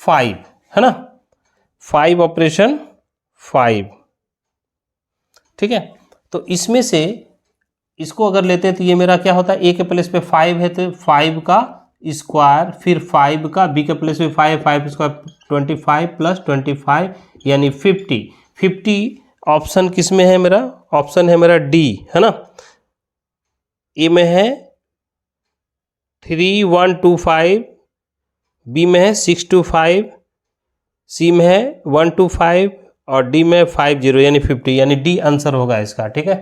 5, है ना, 5 ऑपरेशन 5, ठीक है। तो इसमें से इसको अगर लेते हैं तो ये मेरा क्या होता है, ए के प्लेस पे 5 है तो 5 का स्क्वायर, फिर 5 का, बी के प्लेस पे 5 स्क्वायर 25 प्लस 25 यानी 50 ऑप्शन किस में है मेरा, ऑप्शन है मेरा डी, है ना। ए में है 3125, बी में है 625, सी में है 125 और डी में 50 यानी 50, यानी डी आंसर होगा इसका, ठीक है।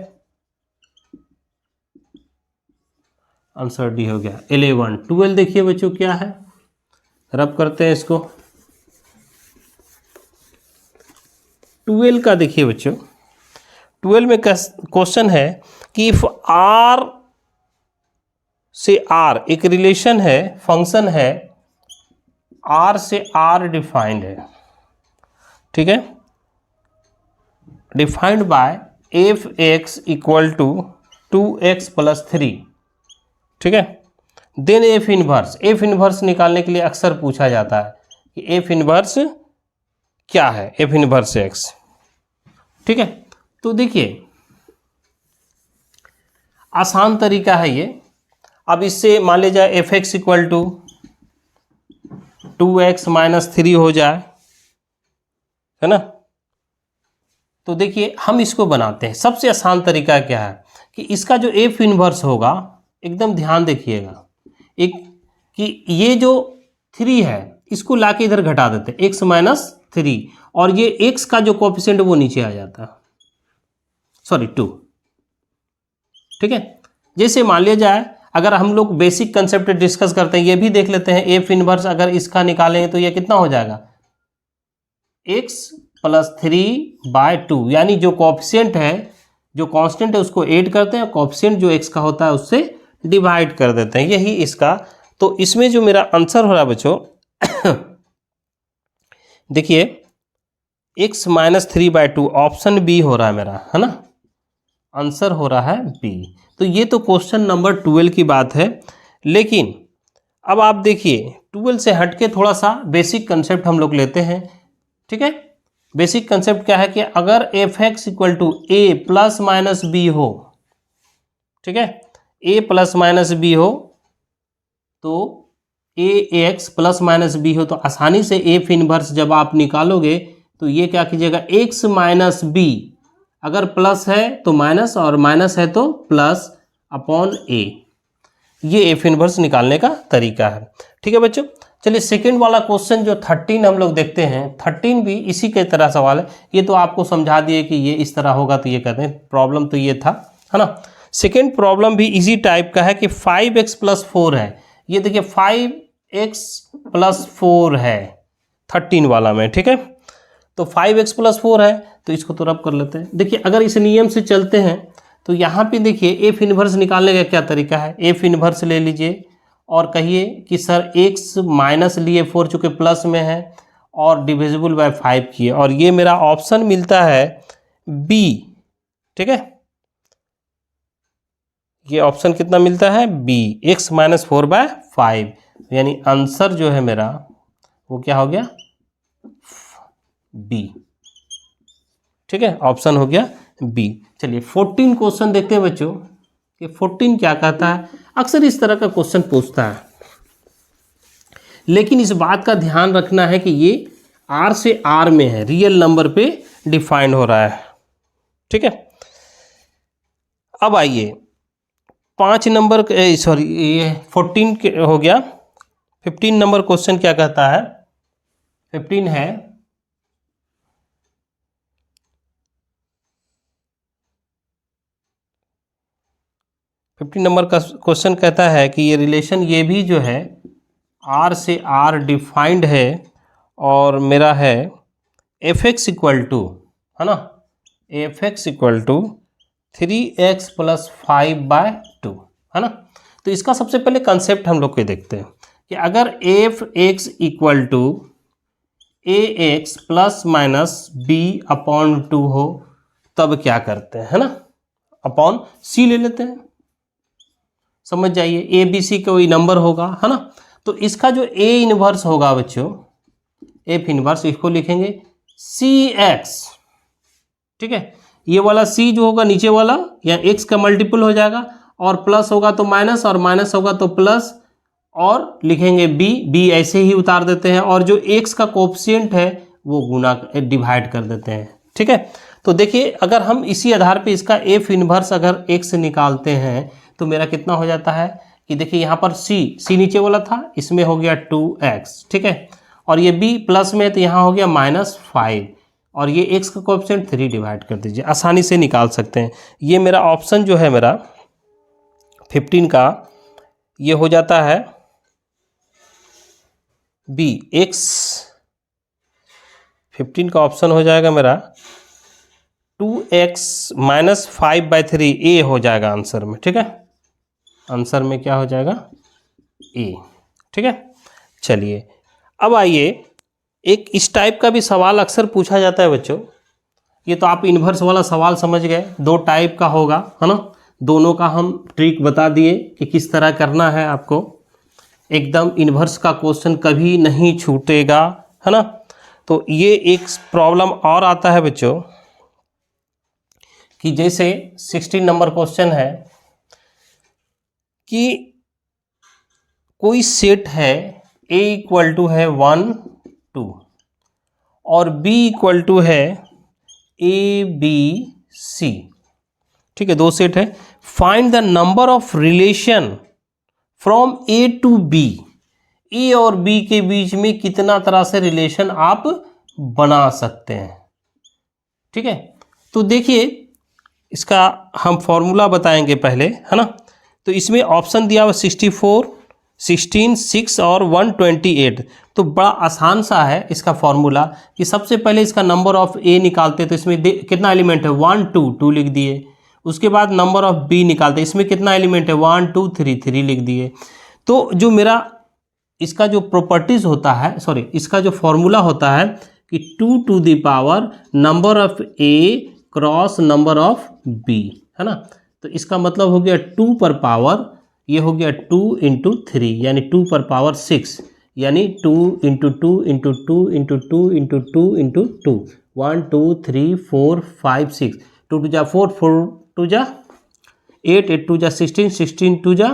आंसर डी हो गया। 11 12 देखिए बच्चों क्या है, रब करते हैं इसको। 12 का देखिए बच्चों, 12 में क्वेश्चन है कि इफ आर से आर एक रिलेशन है, फंक्शन है, आर से आर डिफाइंड है, ठीक है, defined by f x equal to 2x plus 3, ठीक है। Then f inverse, f inverse निकालने के लिए अक्सर पूछा जाता है कि एफ इनवर्स क्या है, एफ इनवर्स एक्स, ठीक है। तो देखिए आसान तरीका है ये। अब इससे मान लिया जाए f x equal to 2x minus 3 हो जाए, है ना। तो देखिए हम इसको बनाते हैं। सबसे आसान तरीका क्या है कि इसका जो एफ इनवर्स होगा, एकदम ध्यान देखिएगा, एक कि ये जो 3 है इसको लाके इधर घटा देते हैं, x माइनस 3, और ये x का जो कोफिशिएंट वो नीचे आ जाता है, सॉरी 2, ठीक है। जैसे मान लिया जाए अगर हम लोग बेसिक कंसेप्ट डिस्कस करते हैं, ये भी देख लेते हैं, एफ इनवर्स अगर इसका निकालेंगे तो ये कितना हो जाएगा, x प्लस 3/2, यानी जो कोफिशिएंट है, जो कांस्टेंट है उसको ऐड करते हैं, कोफिशिएंट जो x का होता है उससे डिवाइड कर देते हैं, यही इसका। तो इसमें जो मेरा आंसर हो रहा है बच्चों देखिए x माइनस 3/2 ऑप्शन बी हो रहा है मेरा, है ना, आंसर हो रहा है बी। तो ये तो क्वेश्चन नंबर 12 की बात है। लेकिन अब आप देखिए 12 से हटके थोड़ा सा बेसिक कंसेप्ट हम लोग लेते हैं, ठीक है। बेसिक कंसेप्ट क्या है कि अगर f x equal to a plus minus b हो, ठीक है, ए प्लस माइनस बी हो, तो a x plus minus b हो, तो आसानी से एफ इनवर्स जब आप निकालोगे तो ये क्या कीजिएगा, एक्स माइनस बी, अगर प्लस है तो माइनस और माइनस है तो प्लस अपॉन ए, ये एफ इनवर्स निकालने का तरीका है, ठीक है बच्चों। चलिए सेकंड वाला क्वेश्चन जो 13 हम लोग देखते हैं, 13 भी इसी के तरह सवाल है। ये तो आपको समझा दिए कि ये इस तरह होगा, तो ये कहते हैं प्रॉब्लम तो ये था, है ना। सेकंड प्रॉब्लम भी इसी टाइप का है कि 5x प्लस 4 है। ये देखिए 5x प्लस 4 है 13 वाला में, ठीक है। तो 5x प्लस 4 है तो इसको तो रब कर लेते हैं। देखिए अगर इस नियम से चलते हैं तो यहाँ पे देखिए एफ इनवर्स निकालने का क्या तरीका है, एफ इनवर्स ले लीजिए और कहिए कि सर x माइनस लिए 4 चूँकि प्लस में है और डिविजिबल बाय 5 किए, और ये मेरा ऑप्शन मिलता है बी, ठीक है। ये ऑप्शन कितना मिलता है, बी, x माइनस 4/5, यानी आंसर जो है मेरा वो क्या हो गया, बी, ठीक है, ऑप्शन हो गया बी। चलिए 14 क्वेश्चन देखते हैं बच्चों कि 14 क्या कहता है। अक्सर इस तरह का क्वेश्चन पूछता है, लेकिन इस बात का ध्यान रखना है कि ये आर से आर में है, रियल नंबर पे डिफाइंड हो रहा है, ठीक है। अब आइए 5 नंबर, सॉरी ये 14 हो गया। 15 नंबर क्वेश्चन क्या कहता है, 15 है 15 नंबर का क्वेश्चन कहता है कि ये रिलेशन ये भी जो है आर से आर डिफाइंड है, और मेरा है एफ एक्स इक्वल टू, है ना, f x equal to 3x plus 5/2, है ना। तो इसका सबसे पहले कंसेप्ट हम लोग को देखते हैं कि अगर f x equal to a x plus minus b upon 2 हो तब क्या करते हैं, है ना, अपॉन सी ले लेते हैं। समझ जाइए, ए बी सी कोई नंबर होगा, है ना, तो इसका जो ए इनवर्स होगा बच्चों, एफ इनवर्स, इसको लिखेंगे सी एक्स। ठीक है, ये वाला सी जो होगा नीचे वाला या एक्स का मल्टीपल हो जाएगा, और प्लस होगा तो माइनस, और माइनस होगा तो प्लस, और लिखेंगे बी, बी ऐसे ही उतार देते हैं, और जो एक्स का कोएफिशिएंट है वो गुना डिवाइड कर देते हैं। ठीक है, तो देखिए अगर हम इसी आधार पे इसका एफ इनवर्स अगर एक्स निकालते हैं तो मेरा कितना हो जाता है कि देखिए यहाँ पर सी नीचे वाला था, इसमें हो गया 2x। ठीक है, और ये b प्लस में है तो यहाँ हो गया -5, और ये x का कोएफिशिएंट 3 डिवाइड कर दीजिए, आसानी से निकाल सकते हैं। ये मेरा ऑप्शन जो है मेरा 15 का ये हो जाता है b, x 15 का ऑप्शन हो जाएगा मेरा 2x -5/3 a हो जाएगा आंसर में। ठीक है, आंसर में क्या हो जाएगा a। ठीक है, चलिए अब आइए, एक इस टाइप का भी सवाल अक्सर पूछा जाता है बच्चों। ये तो आप इन्वर्स वाला सवाल समझ गए, 2 टाइप का होगा, है ना, दोनों का हम ट्रिक बता दिए कि किस तरह करना है आपको। एकदम इन्वर्स का क्वेश्चन कभी नहीं छूटेगा, है ना। तो ये एक प्रॉब्लम और आता है बच्चों कि जैसे 16 नंबर क्वेश्चन है कि कोई सेट है A इक्वल टू है 1 2 और B इक्वल टू है ABC। ठीक है, 2 सेट है। Find the number of relation from A to B। A और B के बीच में कितना तरह से रिलेशन आप बना सकते हैं। ठीक है, तो देखिए इसका हम फॉर्मूला बताएंगे पहले, है ना। तो इसमें ऑप्शन दिया हुआ 64, 16, 6 और 128। तो बड़ा आसान सा है इसका फॉर्मूला कि सबसे पहले इसका नंबर ऑफ ए निकालते, तो इसमें कितना एलिमेंट है 1 2 2 लिख दिए। उसके बाद नंबर ऑफ बी निकालते, इसमें कितना एलिमेंट है 1 2 3 3 लिख दिए। तो जो मेरा इसका जो प्रॉपर्टीज होता है, सॉरी इसका जो फॉर्मूला होता है कि 2 to the power number of a cross number of b, है ना। तो इसका मतलब हो गया 2 पर पावर, ये हो गया 2 × 3 यानी 2 पर पावर 6, यानी 2 × 2 × 2 × 2 × 2 × 2 1 2 3 4 5 6 2 2 जा 4 4 2 जा 8 8 2 जा 16 16 2 जा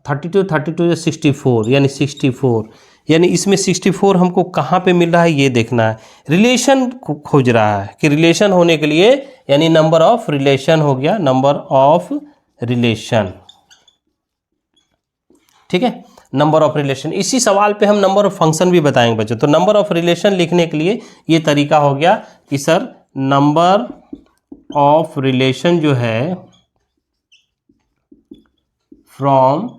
32 32 जा 64 यानी 64। यानी इसमें 64 हमको कहाँ पे मिल रहा है ये देखना है। रिलेशन खोज रहा है कि रिलेशन होने के लिए, यानी नंबर ऑफ रिलेशन हो गया, नंबर ऑफ रिलेशन। ठीक है, नंबर ऑफ रिलेशन। इसी सवाल पे हम नंबर ऑफ फंक्शन भी बताएंगे बच्चों। तो नंबर ऑफ रिलेशन लिखने के लिए ये तरीका हो गया कि सर नंबर ऑफ रिलेशन जो है फ्रॉम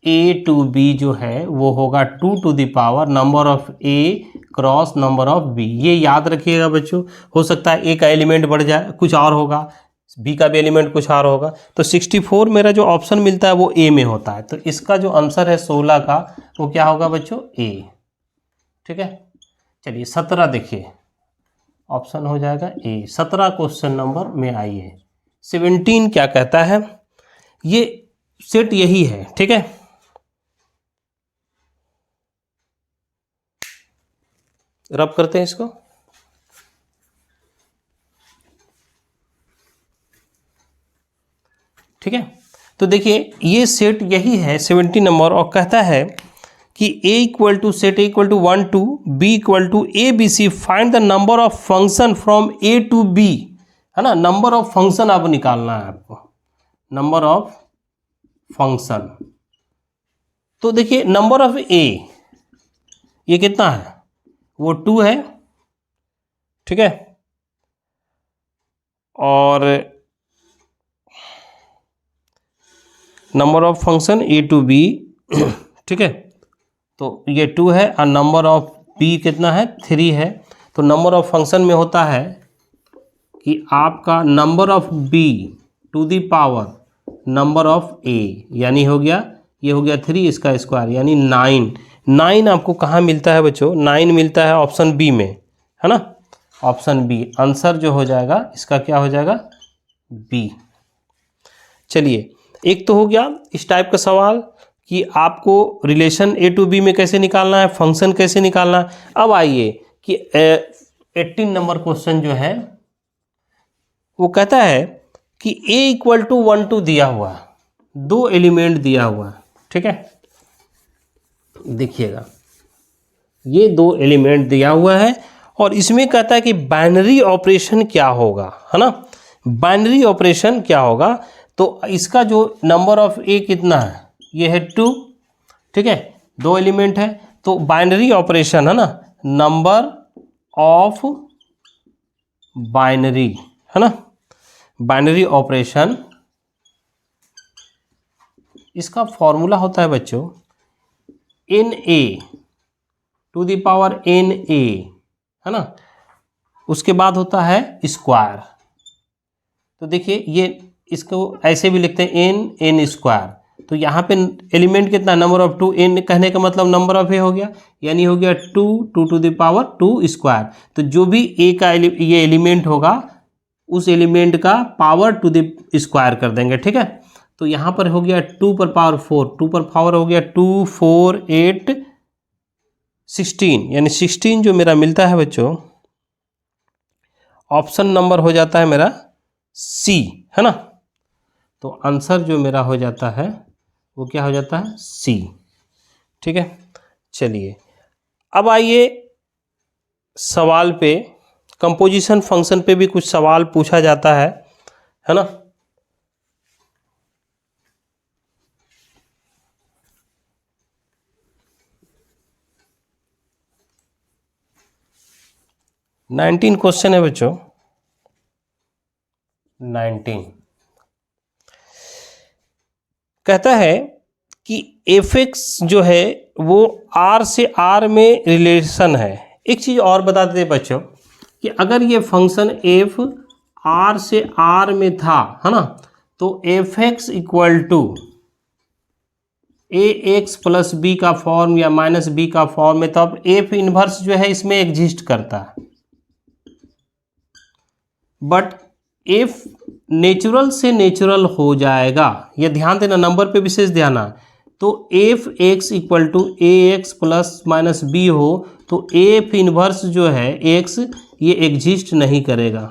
ए टू बी जो है वो होगा 2 to the power number of a cross number of B. ये याद रखिएगा बच्चों, हो सकता है ए का एलिमेंट बढ़ जाए, कुछ और होगा, बी का भी एलिमेंट कुछ और होगा। तो 64 मेरा जो ऑप्शन मिलता है वो ए में होता है। तो इसका जो आंसर है 16 का वो क्या होगा बच्चों, ए। ठीक है, चलिए 17 देखिए, ऑप्शन हो जाएगा ए। 17 क्वेश्चन नंबर में आइए। 17 क्या कहता है, ये सेट यही है। ठीक है, रब करते हैं इसको। ठीक है, तो देखिए ये सेट यही है 70 नंबर, और कहता है कि a equal to set a equal to 1 2 b equal to a b c, find the number of function from a to b, है ना। नंबर ऑफ फंक्शन आप निकालना है आपको, नंबर ऑफ फंक्शन। तो देखिए नंबर ऑफ a ये कितना है, वो 2 है। ठीक है, और number of function a to b, ठीक है, तो ये 2 है, और नंबर ऑफ बी कितना है 3 है। तो नंबर ऑफ फंक्शन में होता है कि आपका number of B to the power number of A, यानी हो गया, ये हो गया 3 इसका स्क्वायर यानी 9। 9 आपको कहाँ मिलता है बच्चों, 9 मिलता है ऑप्शन बी में, है ना। Option B. आंसर जो हो जाएगा इसका क्या हो जाएगा, बी। चलिए, एक तो हो गया इस टाइप का सवाल कि आपको रिलेशन ए टू बी में कैसे निकालना है, फंक्शन कैसे निकालना है। अब आइए कि 18 नंबर क्वेश्चन जो है वो कहता है कि a इक्वल टू 1 2 दिया हुआ है, 2 एलिमेंट दिया हुआ है, ठीक है। देखिएगा, ये 2 एलिमेंट दिया हुआ है और इसमें कहता है कि बाइनरी ऑपरेशन क्या होगा, है ना। बाइनरी ऑपरेशन क्या होगा, तो इसका जो नंबर ऑफ ए कितना है, ये है 2, ठीक है, 2 एलिमेंट है। तो बाइनरी ऑपरेशन है ना, नंबर ऑफ बाइनरी, है ना, बाइनरी ऑपरेशन, इसका फॉर्मूला होता है बच्चों n a to the power n a, है ना। उसके बाद होता है स्क्वायर। तो देखिए, ये इसको ऐसे भी लिखते हैं एन स्क्वायर। तो यहाँ पे एलिमेंट कितना, नंबर ऑफ 2, एन कहने का मतलब नंबर ऑफ ए हो गया, यानी हो गया 2 टू द पावर 2 स्क्वायर। तो जो भी ए का ये एलिमेंट होगा उस एलिमेंट का पावर टू द स्क्वायर कर देंगे, ठीक है। तो यहाँ पर हो गया 2 पर पावर 4, 2 पर पावर हो गया 2 4 8 16, यानी 16 जो मेरा मिलता है बच्चों, ऑप्शन नंबर हो जाता है मेरा सी, है ना। तो आंसर जो मेरा हो जाता है वो क्या हो जाता है, सी, ठीक है। चलिए, अब आइए सवाल पे, कंपोजिशन फंक्शन पे भी कुछ सवाल पूछा जाता है ना। नाइनटीन क्वेश्चन है बच्चों, 19 कहता है कि एफ एक्स जो है वो आर से आर में रिलेशन है। एक चीज़ और बता देते बच्चों कि अगर ये फंक्शन एफ आर से आर में था, है ना, तो f x equal to a x plus B का फॉर्म या माइनस बी का फॉर्म में, तो अब एफ इनवर्स जो है इसमें एग्जिस्ट करता है। बट एफ नेचुरल से नेचुरल हो जाएगा, ये ध्यान देना, नंबर पे विशेष ध्यान है। तो f x equal to a x plus minus b हो तो एफ इनवर्स जो है एक्स, ये एग्जिस्ट नहीं करेगा।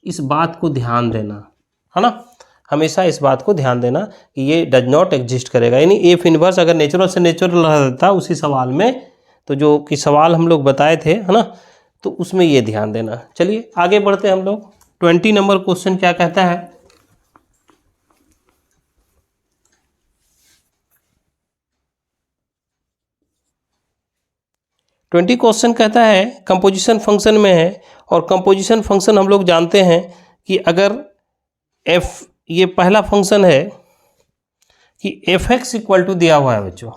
इस बात को ध्यान देना, है ना, हमेशा इस बात को ध्यान देना कि ये डज नॉट एग्जिस्ट करेगा। यानी एफ इनवर्स अगर नेचुरल से नेचुरल रहता उसी सवाल में, तो जो कि सवाल हम लोग बताए थे, है ना, तो उसमें ये ध्यान देना। चलिए आगे बढ़ते हैं हम लोग। 20 नंबर क्वेश्चन क्या कहता है, ट्वेंटी क्वेश्चन कहता है कंपोजिशन फंक्शन में है, और कंपोजिशन फंक्शन हम लोग जानते हैं कि अगर एफ, ये पहला फंक्शन है कि एफ एक्स इक्वल टू दिया हुआ है बच्चों,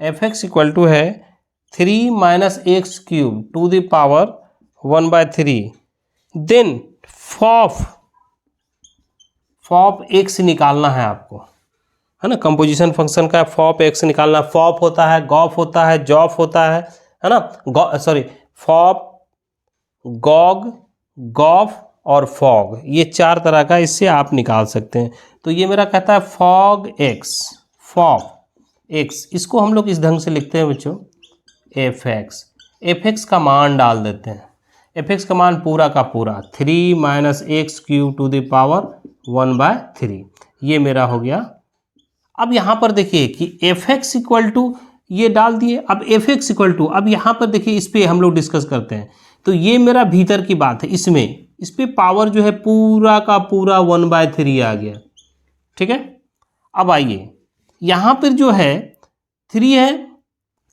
एफ एक्स इक्वल टू है 3 minus X cube to the power 1/3, then फॉप एक्स निकालना है आपको, है ना। कंपोजिशन फंक्शन का फॉप एक्स निकालना, फॉप होता है, गॉफ होता है, जॉफ होता है ना, सॉरी, फॉप, गॉग, गॉफ और फॉग, ये 4 तरह का इससे आप निकाल सकते हैं। तो ये मेरा कहता है फॉग एक्स, फॉप एक्स, इसको हम लोग इस ढंग से लिखते हैं बच्चों, एफ एक्स। एफ एक्स का मान डाल देते हैं, एफ एक्स का मान पूरा का पूरा 3 minus X cube to the power 1/3, ये मेरा हो गया। अब यहाँ पर देखिए कि एफ एक्स इक्वल टू ये डाल दिए, अब एफ एक्स इक्वल टू, अब यहाँ पर देखिए इस पर हम लोग डिस्कस करते हैं। तो ये मेरा भीतर की बात है, इसमें इस पर पावर जो है पूरा का पूरा 1/3 आ गया, ठीक है। अब आइए यहाँ पर जो है 3 है,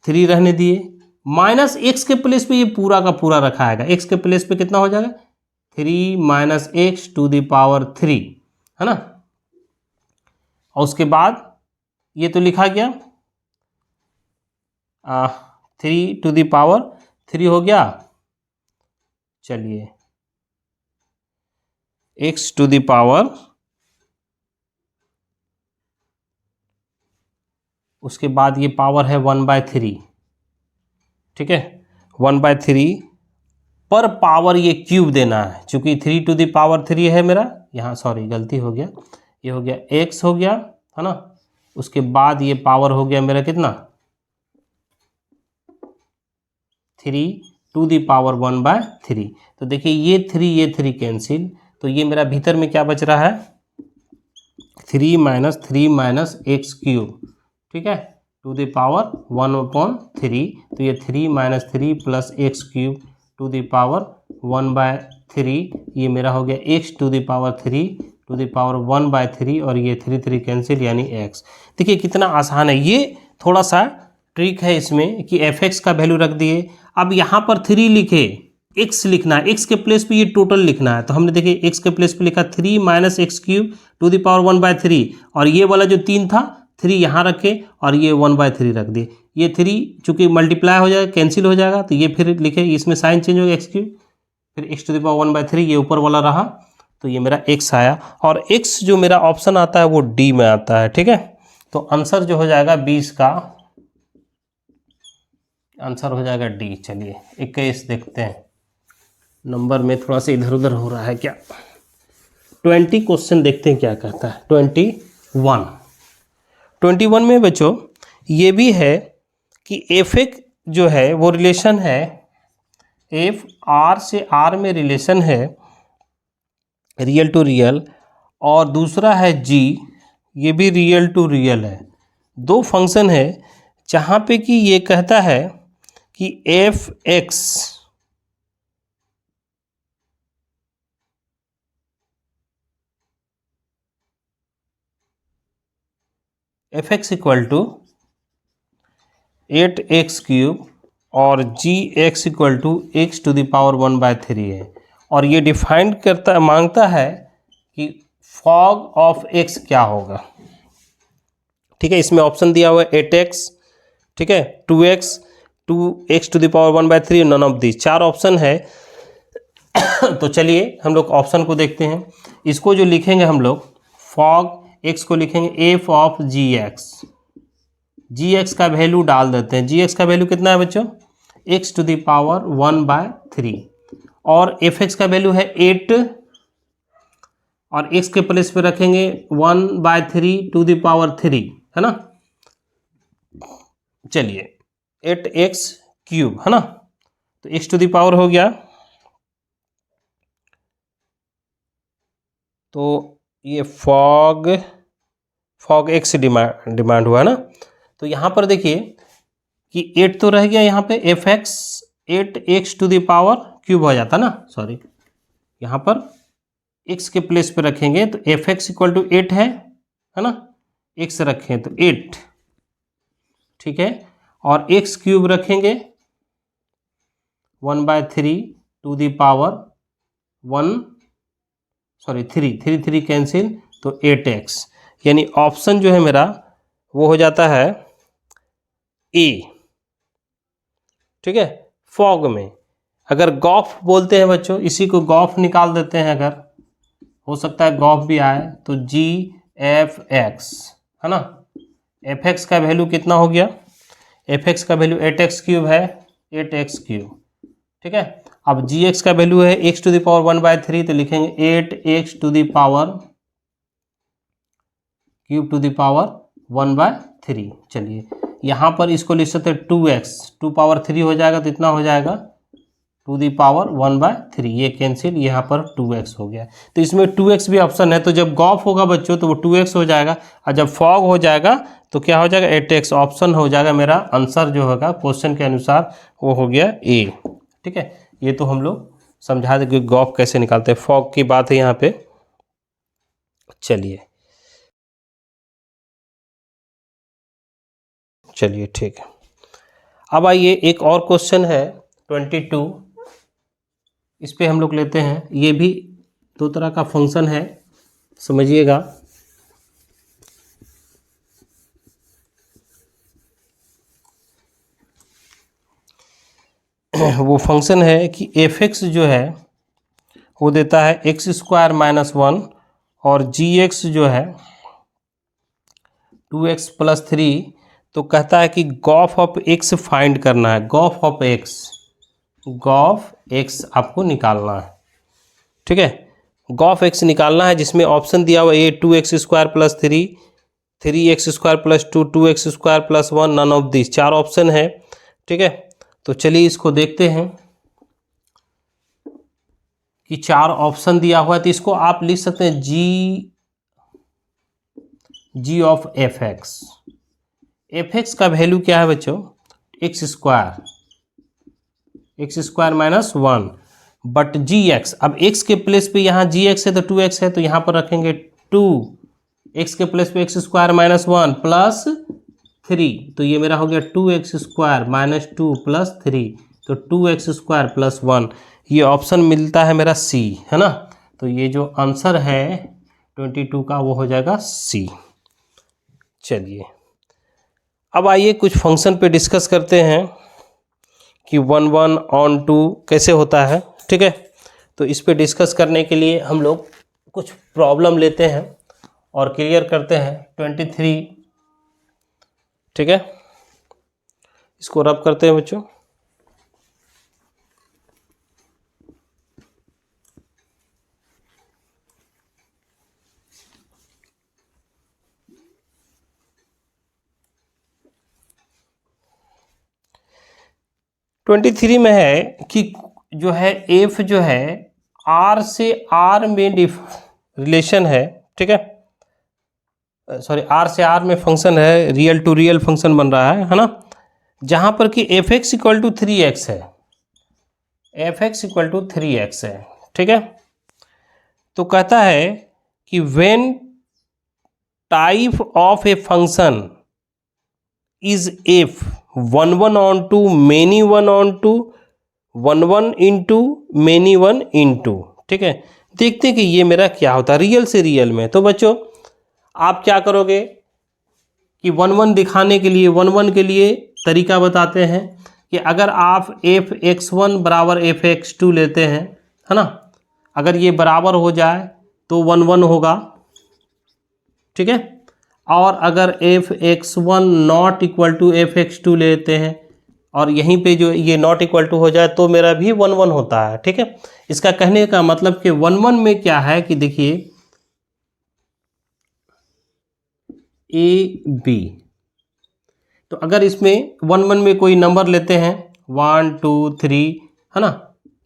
3 रहने दिए, माइनस एक्स के प्लेस पे ये पूरा का पूरा रखा है, एक्स के प्लेस पे कितना हो जाएगा 3 minus x to the power 3, है ना। और उसके बाद ये तो लिखा गया 3 टू द पावर 3 हो गया। चलिए एक्स टू द पावर, उसके बाद ये पावर है 1/3, ठीक है, 1/3 पर पावर ये क्यूब देना है, चूंकि 3 to the power 3 है मेरा, यहाँ सॉरी गलती हो गया, ये हो गया x हो गया है ना, उसके बाद ये पावर हो गया मेरा कितना 3 to the power 1/3। तो देखिए ये 3 कैंसिल, तो ये मेरा भीतर में क्या बच रहा है 3 - 3 - x³, ठीक है, टू द पावर 1/3। तो ये 3 - 3 + x³ टू द पावर 1/3, ये मेरा हो गया x to the power 3 to the power 1/3, और ये 3 कैंसिल यानी x। देखिए कितना आसान है, ये थोड़ा सा ट्रिक है इसमें कि fx का वैल्यू रख दिए, अब यहाँ पर 3 लिखे, x लिखना है, x के प्लेस पे ये टोटल लिखना है, तो हमने देखिए x के प्लेस पे लिखा 3 - x³ टू द पावर 1/3, और ये वाला जो 3 था 3 यहाँ रखे और ये 1/3 रख दिए, ये 3 चूँकि मल्टीप्लाई हो जाएगा कैंसिल हो जाएगा, तो ये फिर लिखे, इसमें साइन चेंज हो गया x³, फिर x टू द पावर 1/3, ये ऊपर वाला रहा, तो ये मेरा x आया, और x जो मेरा ऑप्शन आता है वो D में आता है, ठीक है। तो आंसर जो हो जाएगा 20 का आंसर हो जाएगा D। चलिए 21 देखते हैं, नंबर में थोड़ा सा इधर उधर हो रहा है क्या। 20 क्वेश्चन देखते हैं क्या कहता है। 21 में बच्चों ये भी है कि f(x) जो है वो रिलेशन है, f R से R में रिलेशन है रियल टू रियल, और दूसरा है g, ये भी रियल टू रियल है। दो फंक्शन है जहाँ पे कि ये कहता है कि f(x) इक्वल टू 8x³ और gx equal to x to the power 1/3 है, और ये डिफाइंड करता मांगता है कि फॉग ऑफ x क्या होगा, ठीक है। इसमें ऑप्शन दिया हुआ है 8x, ठीक है, 2x, 2x to the power 1/3, none of the, 4 option है। तो चलिए हम लोग ऑप्शन को देखते हैं। इसको जो लिखेंगे हम लोग फॉग x को लिखेंगे f ऑफ gx का वैल्यू डाल देते हैं। gx का वैल्यू कितना है बच्चों x टू द पावर 1/3, और fx का वैल्यू है 8, और x के प्लेस पे रखेंगे 1/3 टू द पावर 3, है ना। चलिए 8x³ है ना, तो x टू द पावर हो गया, तो ये फॉग x डिमांड हुआ है ना। तो यहाँ पर देखिए कि 8 तो रह गया, यहाँ पे fx 8x to the power cube हो जाता ना, सॉरी यहाँ पर x के प्लेस पे रखेंगे तो fx इक्वल टू 8 है ना, x रखें तो 8, ठीक है, और x³ रखेंगे 1/3 टू द पावर 3 कैंसिल, तो 8x, यानी ऑप्शन जो है मेरा वो हो जाता है A, ठीक है। फॉग में अगर गॉफ बोलते हैं बच्चों, इसी को गॉफ निकाल देते हैं, अगर हो सकता है गॉफ भी आए, तो gfx है ना। fx का वैल्यू कितना हो गया, fx का वैल्यू 8x³ है, 8x³, ठीक है। अब gx का वैल्यू है x टू द पावर 1/3, तो लिखेंगे 8x to the power cube to the power 1/3। चलिए यहाँ पर इसको लिख सकते हैं 2x, 2 पावर 3 हो जाएगा, तो इतना हो जाएगा टू द पावर 1/3, ये कैंसिल, यहाँ पर 2x हो गया। तो इसमें 2x भी ऑप्शन है, तो जब गॉफ होगा बच्चों तो वो 2x हो जाएगा, और जब फॉग हो जाएगा तो क्या हो जाएगा 8x, ऑप्शन हो जाएगा मेरा आंसर जो होगा क्वेश्चन के अनुसार वो हो गया A, ठीक है। ये तो हम लोग समझा दें कि गॉफ कैसे निकालते हैं, फॉग की बात है यहाँ पे। चलिए ठीक है, अब आइए एक और क्वेश्चन है 22, इस पे हम लोग लेते हैं। ये भी दो तरह का फंक्शन है, समझिएगा। वो फंक्शन है कि fx जो है वो देता है x² - 1, और gx जो है 2x + 3, तो कहता है कि गॉफ ऑफ x फाइंड करना है, gof of x, gof x आपको निकालना है, ठीक है। गॉफ एक्स निकालना है जिसमें ऑप्शन दिया हुआ a 2x² plus 3, 3x² plus 2, 2x² plus 1, none of this, 4 option है, ठीक है। तो चलिए इसको देखते हैं कि 4 ऑप्शन दिया हुआ है, तो इसको आप लिख सकते हैं जी ऑफ एफ एक्स का वैल्यू क्या है बच्चों, x² minus 1 but g x, अब x के प्लेस पे यहाँ जी एक्स है तो 2x है, तो यहाँ पर रखेंगे 2, x के प्लेस पे x² माइनस 1 प्लस 3, तो ये मेरा हो गया 2x² माइनस 2 प्लस 3, तो 2x² प्लस 1, ये ऑप्शन मिलता है मेरा सी, है ना। तो ये जो आंसर है 22 का वो हो जाएगा सी। चलिए अब आइए कुछ फंक्शन पे डिस्कस करते हैं कि 1 1 ऑन 2 कैसे होता है, ठीक है। तो इस पे डिस्कस करने के लिए हम लोग कुछ प्रॉब्लम लेते हैं और क्लियर करते हैं। 23, ठीक है, इसको रब करते हैं बच्चों। ट्वेंटी थ्री में है कि जो है एफ जो है आर से आर में रिलेशन है, ठीक है, सॉरी आर से आर में फंक्शन है, रियल टू रियल फंक्शन बन रहा है ना, जहाँ पर कि f x equal to 3x है, F x equal to 3x है, ठीक है। तो कहता है कि when type of a function is f 1 1 onto many 1 onto 1 1 into many 1 into, ठीक है। देखते हैं कि ये मेरा क्या होता है रियल से रियल में। तो बच्चों आप क्या करोगे कि 1 1 दिखाने के लिए 1 1 के लिए तरीका बताते हैं कि अगर आप f(x1) बराबर f(x2) लेते हैं, है ना, अगर ये बराबर हो जाए तो 1 1 होगा, ठीक है। और अगर f(x1) not equal to f(x2) लेते हैं और यहीं पे जो ये नॉट इक्वल टू हो जाए तो मेरा भी 1 1 होता है, ठीक है। इसका कहने का मतलब कि 1 1 में क्या है कि देखिए ए बी, तो अगर इसमें 1 1 में कोई नंबर लेते हैं 1 2 3, है ना,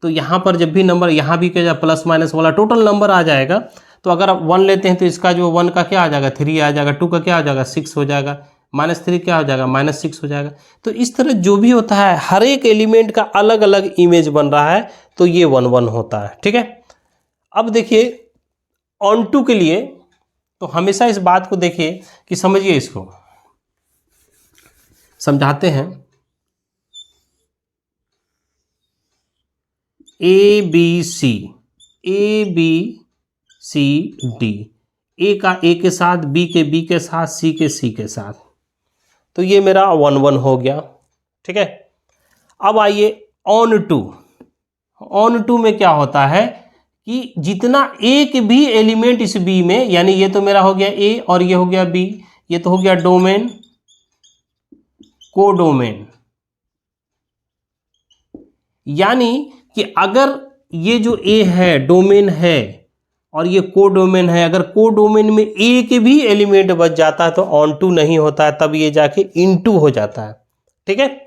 तो यहाँ पर जब भी नंबर यहाँ भी क्या प्लस माइनस वाला टोटल नंबर आ जाएगा। तो अगर आप 1 लेते हैं तो इसका जो 1 का क्या आ जाएगा 3 आ जाएगा, 2 का क्या आ जाएगा 6 हो जाएगा, -3 क्या हो जाएगा -6 हो जाएगा। तो इस तरह जो भी होता है हर एक एलिमेंट का अलग अलग इमेज बन रहा है, तो ये 1 1 होता है, ठीक है। अब देखिए ऑन टू के लिए तो हमेशा इस बात को देखिए कि समझिए, इसको समझाते हैं। ए बी सी डी, ए का ए के साथ, बी के बी के साथ, सी के सी के साथ, तो ये मेरा 1 1 हो गया, ठीक है। अब आइए ऑन टू में क्या होता है कि जितना एक भी एलिमेंट इस बी में, यानी ये तो मेरा हो गया ए और ये हो गया बी, ये तो हो गया डोमेन कोडोमेन, यानी कि अगर ये जो ए है डोमेन है और ये कोडोमेन है, अगर कोडोमेन में एक भी एलिमेंट बच जाता है तो ऑन टू नहीं होता है, तब ये जाके इनटू हो जाता है, ठीक है।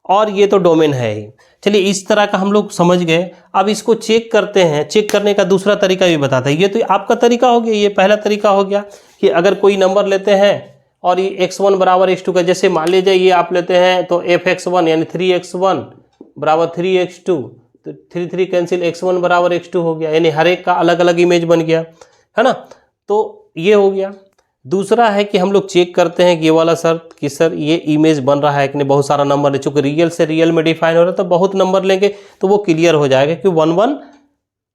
और ये तो डोमेन है ही। चलिए इस तरह का हम लोग समझ गए। अब इसको चेक करते हैं, चेक करने का दूसरा तरीका भी बताता है। ये तो आपका तरीका हो गया, ये पहला तरीका हो गया कि अगर कोई नंबर लेते हैं और ये x1 बराबर x2 का, जैसे मान लीजिए ये आप लेते हैं तो f(x1) यानी 3x1 बराबर 3x2, तो 3 3 कैंसिल, x1 बराबर x2 हो गया, यानी हर एक का अलग अलग इमेज बन गया, है ना। तो ये हो गया। दूसरा है कि हम लोग चेक करते हैं कि ये वाला शर्त कि सर ये इमेज बन रहा है कि नहीं, बहुत सारा नंबर है, चूंकि रियल से रियल में डिफाइन हो रहा है तो बहुत नंबर लेंगे तो वो क्लियर हो जाएगा कि 1 1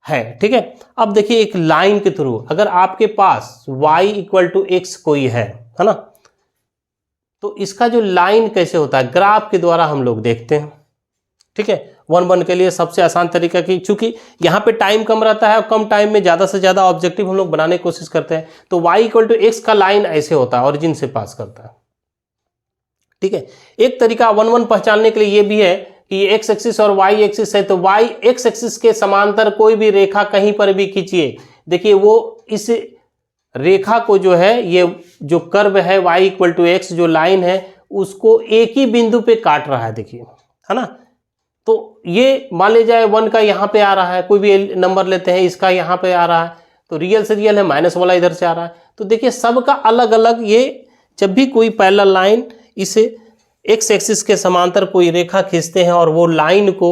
है, ठीक है। अब देखिए एक लाइन के थ्रू अगर आपके पास y इक्वल टू x कोई है ना, तो इसका जो लाइन कैसे होता है ग्राफ के द्वारा हम लोग देखते हैं, ठीक है। 1 1 के लिए सबसे आसान तरीका कि चूंकि यहाँ पे टाइम कम रहता है और कम टाइम में ज़्यादा से ज़्यादा ऑब्जेक्टिव हम लोग बनाने की कोशिश करते हैं, तो y इक्वल टू x का लाइन ऐसे होता है, ओरिजिन से पास करता है, ठीक है। एक तरीका 1 1 पहचानने के लिए ये भी है कि ये एक्स एक्सिस और वाई एक्सिस है, तो वाई एक्स एक्सिस के समांतर कोई भी रेखा कहीं पर भी खींचिए, देखिए वो इस रेखा को जो है, ये जो कर्व है y इक्वल टू एक्स, जो लाइन है उसको एक ही बिंदु पे काट रहा है, देखिए, है ना। तो ये मान लीजिए जाए 1 का यहाँ पे आ रहा है, कोई भी नंबर लेते हैं, इसका यहाँ पे आ रहा है, तो रियल से रियल है, माइनस वाला इधर से आ रहा है। तो देखिए सबका अलग अलग, ये जब भी कोई पैरेलल लाइन इसे एक्स एक्सिस के समांतर कोई रेखा खींचते हैं और वो लाइन को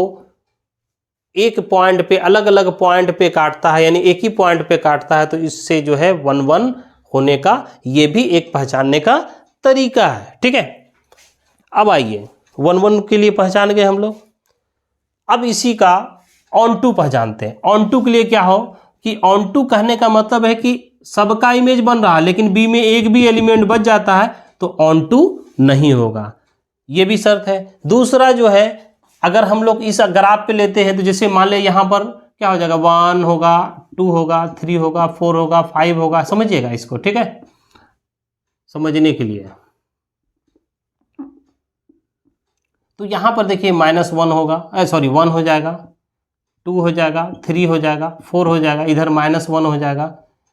एक पॉइंट पे, अलग अलग पॉइंट पे काटता है, यानी एक ही पॉइंट पे काटता है, तो इससे जो है 1 1 होने का ये भी एक पहचानने का तरीका है। ठीक है, अब आइए 1 1 के लिए पहचान गए हम लोग। अब इसी का ऑन टू पहचानते हैं। ऑन टू के लिए क्या हो कि ऑन टू कहने का मतलब है कि सबका इमेज बन रहा है, लेकिन बी में एक भी एलिमेंट बच जाता है तो ऑन टू नहीं होगा, ये भी शर्त है। दूसरा जो है, अगर हम लोग इस ग्राफ पे लेते हैं तो जैसे मान ले यहाँ पर क्या हो जाएगा, 1 होगा, 2 होगा, 3 होगा, 4 होगा, 5 होगा, समझिएगा इसको। ठीक है, समझने के लिए तो यहाँ पर देखिए -1 होगा, सॉरी 1 हो जाएगा, 2 हो जाएगा, 3 हो जाएगा, 4 हो जाएगा, इधर -1 हो जाएगा,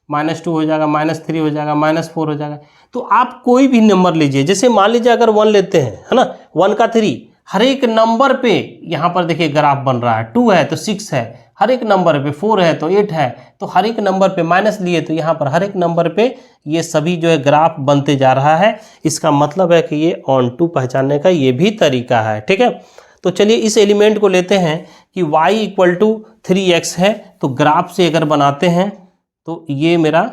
-2 हो जाएगा, -3 हो जाएगा, -4 हो जाएगा। तो आप कोई भी नंबर लीजिए, जैसे मान लीजिए अगर 1 लेते हैं, है ना, 1 का 3, हर एक नंबर पे यहाँ पर देखिए ग्राफ बन रहा है, 2 है तो 6 है, हर एक नंबर पे 4 है तो 8 है, तो हर एक नंबर पे माइनस लिए तो यहाँ पर हर एक नंबर पे ये सभी जो है ग्राफ बनते जा रहा है। इसका मतलब है कि ये ऑन टू पहचानने का ये भी तरीका है। ठीक है, तो चलिए इस एलिमेंट को लेते हैं कि y इक्वल टू 3x है, तो ग्राफ से अगर बनाते हैं तो ये मेरा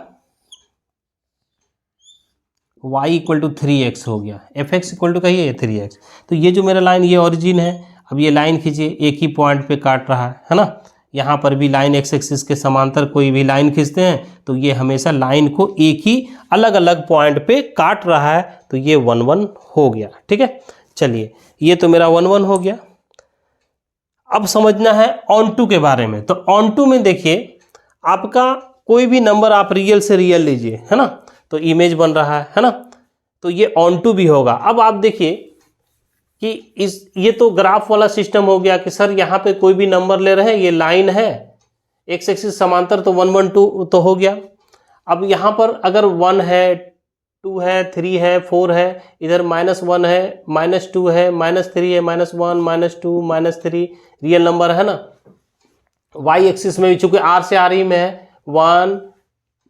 y इक्वल टू 3x हो गया, fx इक्वल टू कहिए 3x। तो ये जो मेरा लाइन, ये ओरिजिन है, अब ये लाइन खींचिए, एक ही पॉइंट पे काट रहा है ना। यहाँ पर भी लाइन एक्स एक्सिस के समांतर कोई भी लाइन खींचते हैं तो ये हमेशा लाइन को एक ही अलग अलग पॉइंट पे काट रहा है, तो ये 1 1 हो गया। ठीक है, चलिए ये तो मेरा 1 1 हो गया। अब समझना है ऑन टू के बारे में। तो ऑन टू में देखिए, आपका कोई भी नंबर आप रियल से रियल लीजिए, है ना, तो इमेज बन रहा है ना, तो ये ऑन टू भी होगा। अब आप देखिए कि ये तो ग्राफ वाला सिस्टम हो गया कि सर यहाँ पे कोई भी नंबर ले रहे हैं, ये लाइन है, एक्स एक्सिस समांतर, तो 1 1 2 तो हो गया। अब यहाँ पर अगर 1 है, 2 है, 3 है, 4 है, इधर -1 है, -2 है, -3 है, -1, -2, -3 रियल नंबर है ना। वाई एक्सिस में भी चूंकि आर से आर ही में है, 1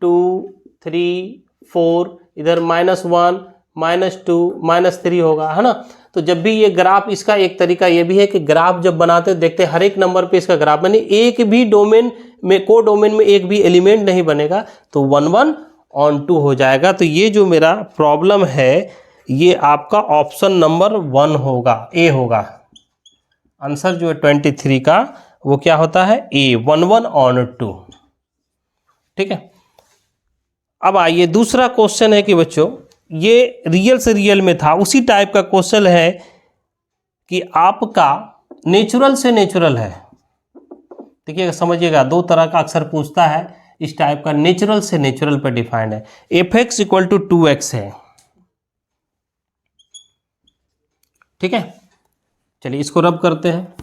2 3 4, इधर -1 -2 -3 होगा, है ना। तो जब भी ये ग्राफ, इसका एक तरीका ये भी है कि ग्राफ जब बनाते देखते हर एक नंबर पे इसका ग्राफ बने, एक भी डोमेन में, को डोमेन में एक भी एलिमेंट नहीं बनेगा, तो 1 1 ऑन टू हो जाएगा। तो ये जो मेरा प्रॉब्लम है, ये आपका ऑप्शन नंबर 1 होगा, ए होगा। आंसर जो है 23 का वो क्या होता है, ए, 1 1 ऑन टू। ठीक है, अब आइए दूसरा क्वेश्चन है कि बच्चों, ये रियल से रियल में था, उसी टाइप का क्वेश्चन है कि आपका नेचुरल से नेचुरल है। देखिएगा, समझिएगा, दो तरह का अक्सर पूछता है इस टाइप का, नेचुरल से नेचुरल पर डिफाइंड है। fx इक्वल टू 2x है। ठीक है, चलिए इसको रब करते हैं।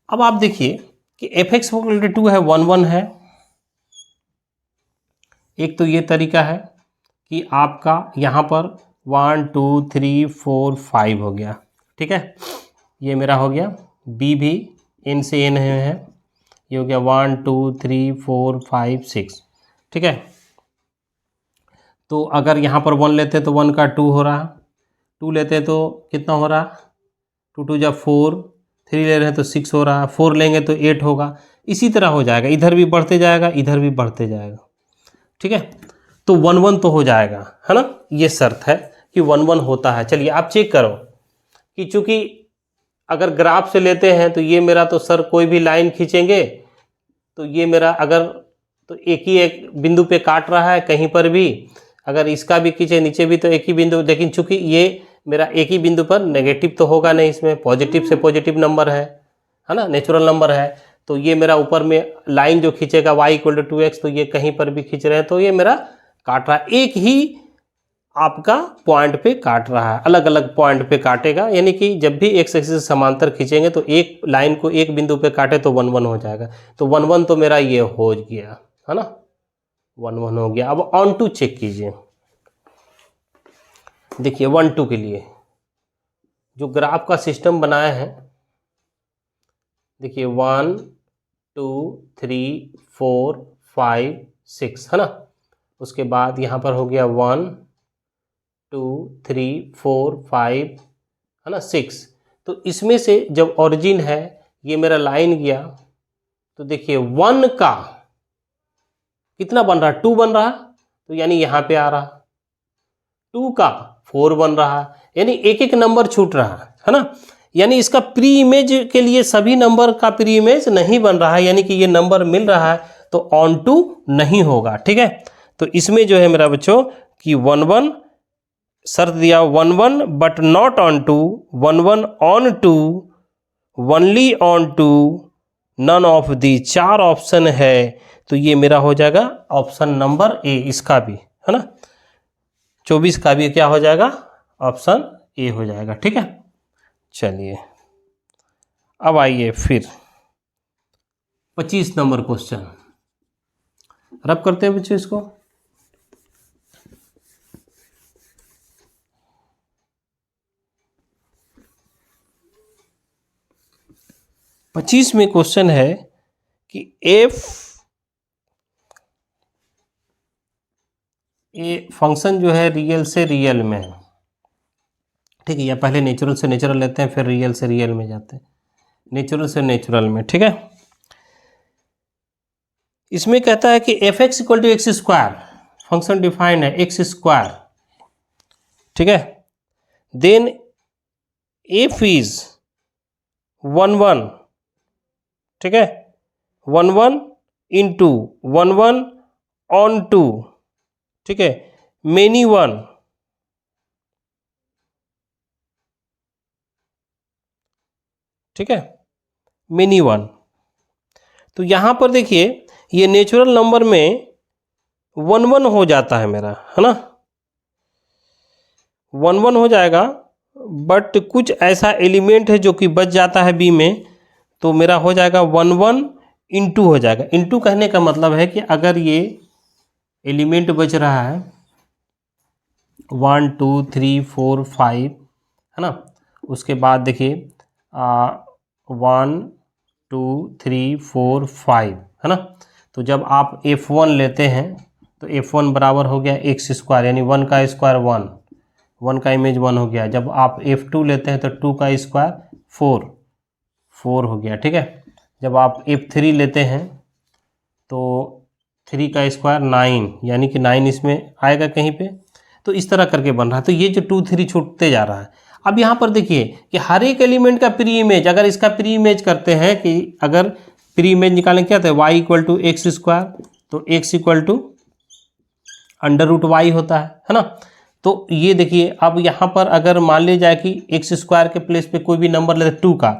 अब आप देखिए कि fx इक्वल टू 2 है, 1 1 है। एक तो ये तरीका है कि आपका यहाँ पर 1 2 3 4 5 हो गया। ठीक है, ये मेरा हो गया, b भी n से n है, ये हो गया 1 2 3 4 5 6। ठीक है, तो अगर यहाँ पर 1 लेते तो 1 का 2 हो रहा, 2 लेते तो कितना हो रहा, 2 2 जा 4, 3 ले रहे हैं तो 6 हो रहा, 4 लेंगे तो 8 होगा। इसी तरह हो जाएगा, इधर भी बढ़ते जाएगा, इधर भी बढ़ते जाएगा। ठीक है, तो 1 1 तो हो जाएगा, है ना, ये शर्त है कि 1 1 होता है। चलिए आप चेक करो कि चूंकि अगर ग्राफ से लेते हैं तो ये मेरा, तो सर कोई भी लाइन खींचेंगे तो ये मेरा अगर, तो एक ही एक बिंदु पे काट रहा है, कहीं पर भी अगर इसका भी खींचे नीचे भी तो एक ही बिंदु, लेकिन चूंकि ये मेरा एक ही बिंदु पर नेगेटिव तो होगा नहीं, इसमें पॉजिटिव से पॉजिटिव नंबर है ना, नेचुरल नंबर है, तो ये मेरा ऊपर में लाइन जो खींचेगा y = 2x, तो ये कहीं पर भी खींच रहे हैं तो ये मेरा काट रहा है, एक ही आपका पॉइंट पे काट रहा है, अलग अलग पॉइंट पे काटेगा। यानी कि जब भी एक्स एक्सिस समांतर खींचेंगे तो एक लाइन को एक बिंदु पे काटे तो 1 1 हो जाएगा। तो 1 1 तो मेरा ये हो गया है ना, 1 1 हो गया। अब ऑन टू चेक कीजिए, देखिए 1 2 के लिए जो ग्राफ का सिस्टम बनाया है, देखिए 1 2 3 4 5 6 है ना। उसके बाद यहाँ पर हो गया 1 2 3 4 5 है ना 6। तो इसमें से जब ओरिजिन है ये मेरा लाइन गया, तो देखिए 1 का कितना बन रहा है, 2 बन रहा, तो यानी यहाँ पे आ रहा, 2 का 4 बन रहा, यानी एक एक नंबर छूट रहा है ना। यानी इसका प्री इमेज के लिए सभी नंबर का प्री इमेज नहीं बन रहा है, यानी कि ये नंबर मिल रहा है तो ऑन टू नहीं होगा। ठीक है, तो इसमें जो है मेरा बच्चों कि 1 1 शर्त दिया 1 1 but not onto, 1 1 onto, only onto, none of the, 4 option है। तो ये मेरा हो जाएगा ऑप्शन नंबर ए, इसका भी है ना, 24 का भी क्या हो जाएगा, ऑप्शन ए हो जाएगा। ठीक है, चलिए अब आइए फिर 25 नंबर क्वेश्चन रब करते हैं बच्चों इसको। पच्चीस में क्वेश्चन है कि एफ ए फंक्शन जो है रियल से रियल में है। ठीक है, या पहले नेचुरल से नेचुरल लेते हैं फिर रियल से रियल में जाते हैं, नेचुरल से नेचुरल में। ठीक है, इसमें कहता है कि f x equal to x square, function defined है एक्स स्क्वायर। ठीक है, देन एफ इज 1 1, ठीक है, 1 1 इंटू 1 1 ऑन टू, ठीक है, मेनी 1, ठीक है, मेनी 1। तो यहाँ पर देखिए ये नेचुरल नंबर में 1 1 हो जाता है मेरा, है ना, 1 1 हो जाएगा, बट कुछ ऐसा एलिमेंट है जो कि बच जाता है बी में, तो मेरा हो जाएगा 1 1 इंटू हो जाएगा। इंटू कहने का मतलब है कि अगर ये एलिमेंट बच रहा है 1 2 3 4 5 है ना, उसके बाद देखिए 1 2 3 4 5 है ना, तो जब आप f1 लेते हैं तो f1 बराबर हो गया एक्स स्क्वायर, यानी 1 का स्क्वायर 1, 1 का इमेज 1 हो गया। जब आप f2 लेते हैं तो 2 का स्क्वायर 4, 4 हो गया। ठीक है, जब आप f3 लेते हैं तो 3 का स्क्वायर 9, यानी कि 9 इसमें आएगा कहीं पे, तो इस तरह करके बन रहा है। तो ये जो 2 3 छूटते जा रहा है। अब यहाँ पर देखिए कि हर एक एलिमेंट का प्री इमेज, अगर इसका प्री इमेज करते हैं कि अगर प्री इमेज निकालें क्या था, y equal to x square, तो x इक्वल टू √y होता है ना। तो ये देखिए अब यहाँ पर अगर मान लिया जाए कि एक्स स्क्वायर के प्लेस पे कोई भी नंबर लेते 2 का,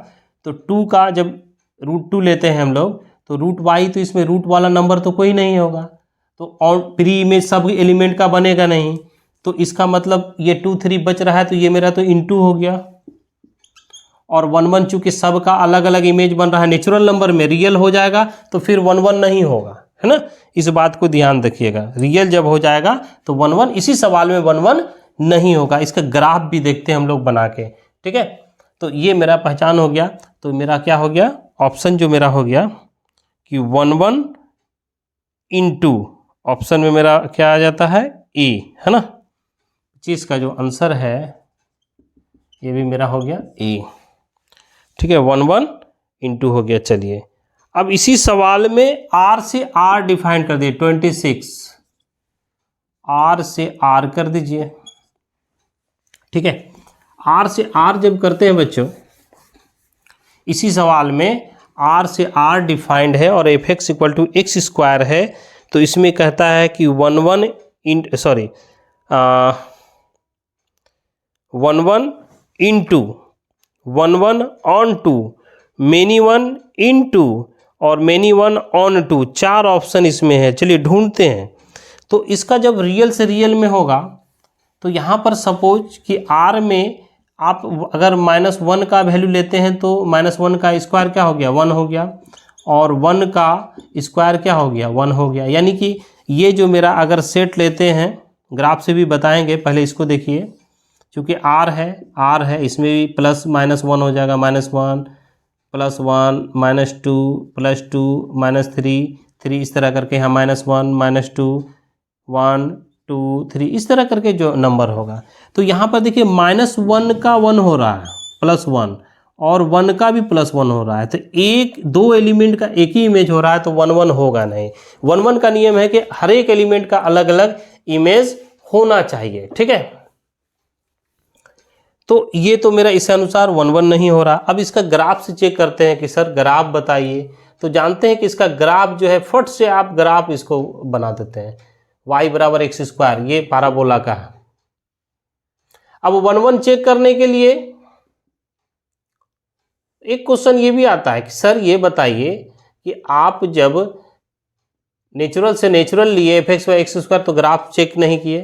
तो 2 का जब √2 लेते हैं हम लोग तो √y, तो इसमें रूट वाला नंबर तो कोई नहीं होगा, तो और प्री इमेज सब एलिमेंट का बनेगा नहीं, तो इसका मतलब ये 2 3 बच रहा है, तो ये मेरा तो इंटू हो गया। और 1 1 चूंकि सब का अलग अलग इमेज बन रहा है, नेचुरल नंबर में रियल हो जाएगा तो फिर 1 1 नहीं होगा, है ना। इस बात को ध्यान रखिएगा, रियल जब हो जाएगा तो 1 1, इसी सवाल में 1 1 नहीं होगा। इसका ग्राफ भी देखते हैं हम लोग बना के। ठीक है, तो ये मेरा पहचान हो गया। तो मेरा क्या हो गया, ऑप्शन जो मेरा हो गया कि 1 1 इंटू, ऑप्शन में मेरा क्या आ जाता है, ए, है ना। चीज़ का जो आंसर है ये भी मेरा हो गया ए। ठीक है, 1 1 इंटू हो गया। चलिए अब इसी सवाल में आर से आर डिफाइन कर दिए, 26 आर से आर कर दीजिए। ठीक है, आर से आर जब करते हैं बच्चों, इसी सवाल में आर से आर डिफाइंड है और f x equal to x square है, तो इसमें कहता है कि 1 1 1 1 into 1 1 onto, many 1 into और many one onto, 4 option इसमें है। चलिए ढूंढते हैं। तो इसका जब रियल से रियल में होगा तो यहाँ पर सपोज कि R में आप अगर -1 का वैल्यू लेते हैं तो -1 का स्क्वायर क्या हो गया, 1 हो गया, और 1 का स्क्वायर क्या हो गया, 1 हो गया। यानी कि ये जो मेरा अगर सेट लेते हैं, ग्राफ से भी बताएंगे, पहले इसको देखिए, क्योंकि R है इसमें भी प्लस -1 हो जाएगा, -1 +1 -2 +2 -3 इस तरह करके यहाँ -1 -2 1 2 3 इस तरह करके जो नंबर होगा। तो यहाँ पर देखिए -1 का 1 हो रहा है, +1, और 1 का भी +1 हो रहा है। तो दो एलिमेंट का एक ही इमेज हो रहा है, तो 1 1 होगा नहीं। 1 1 का नियम है कि हर एक एलिमेंट का अलग अलग इमेज होना चाहिए, ठीक है। तो ये तो मेरा इस अनुसार 1 1 नहीं हो रहा। अब इसका ग्राफ से चेक करते हैं कि सर ग्राफ बताइए। तो जानते हैं कि इसका ग्राफ जो है, फट से आप ग्राफ इसको बना देते हैं, y = x², ये पैराबोला का है। अब 1 1 चेक करने के लिए एक क्वेश्चन ये भी आता है कि सर ये बताइए कि आप जब नेचुरल से नेचुरल लिए fx/x² तो ग्राफ चेक नहीं किए,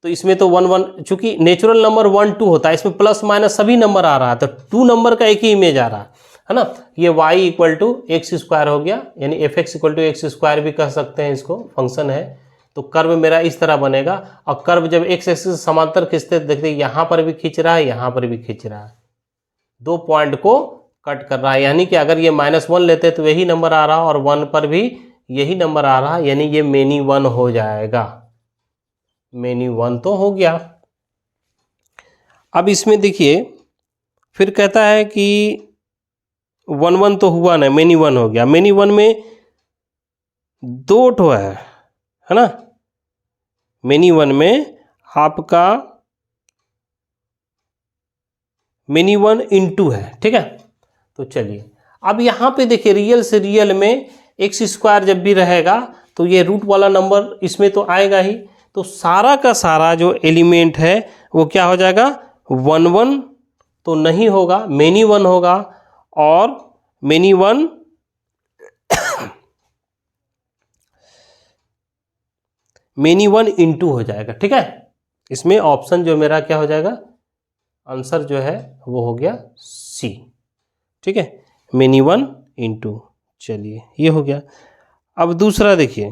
तो इसमें तो 1 1, चूंकि नेचुरल नंबर 1 2 होता है, इसमें प्लस माइनस सभी नंबर आ रहा है, तो 2 नंबर का एक ही इमेज आ रहा है ना। ये y = x² हो गया, यानी fx = x² भी कह सकते हैं, इसको फंक्शन है। तो कर्व मेरा इस तरह बनेगा, और कर्व जब x एक्सिस से समांतर खींचते देखते यहाँ पर भी खींच रहा है, यहाँ पर भी खींच रहा है, 2 पॉइंट को कट कर रहा है। यानी कि अगर ये -1 लेते तो यही नंबर आ रहा, और 1 पर भी यही नंबर आ रहा, यानी ये मेनी 1 हो जाएगा। मेनी 1 तो हो गया। अब इसमें देखिए फिर कहता है कि 1 1 तो हुआ ना, मेनी 1 हो गया। मेनी 1 में 2 ठो है ना। मेनी 1 में आपका मेनी 1 × है, ठीक है। तो चलिए अब यहाँ पे देखिए, रियल से रियल में x² जब भी रहेगा तो ये रूट वाला नंबर इसमें तो आएगा ही। तो सारा का सारा जो एलिमेंट है वो क्या हो जाएगा, 1 1 तो नहीं होगा, मेनी 1 होगा, और मेनी 1 मेनी 1 × हो जाएगा, ठीक है। इसमें ऑप्शन जो मेरा क्या हो जाएगा, आंसर जो है वो हो गया सी, ठीक है, मेनी 1 × चलिए ये हो गया। अब दूसरा देखिए,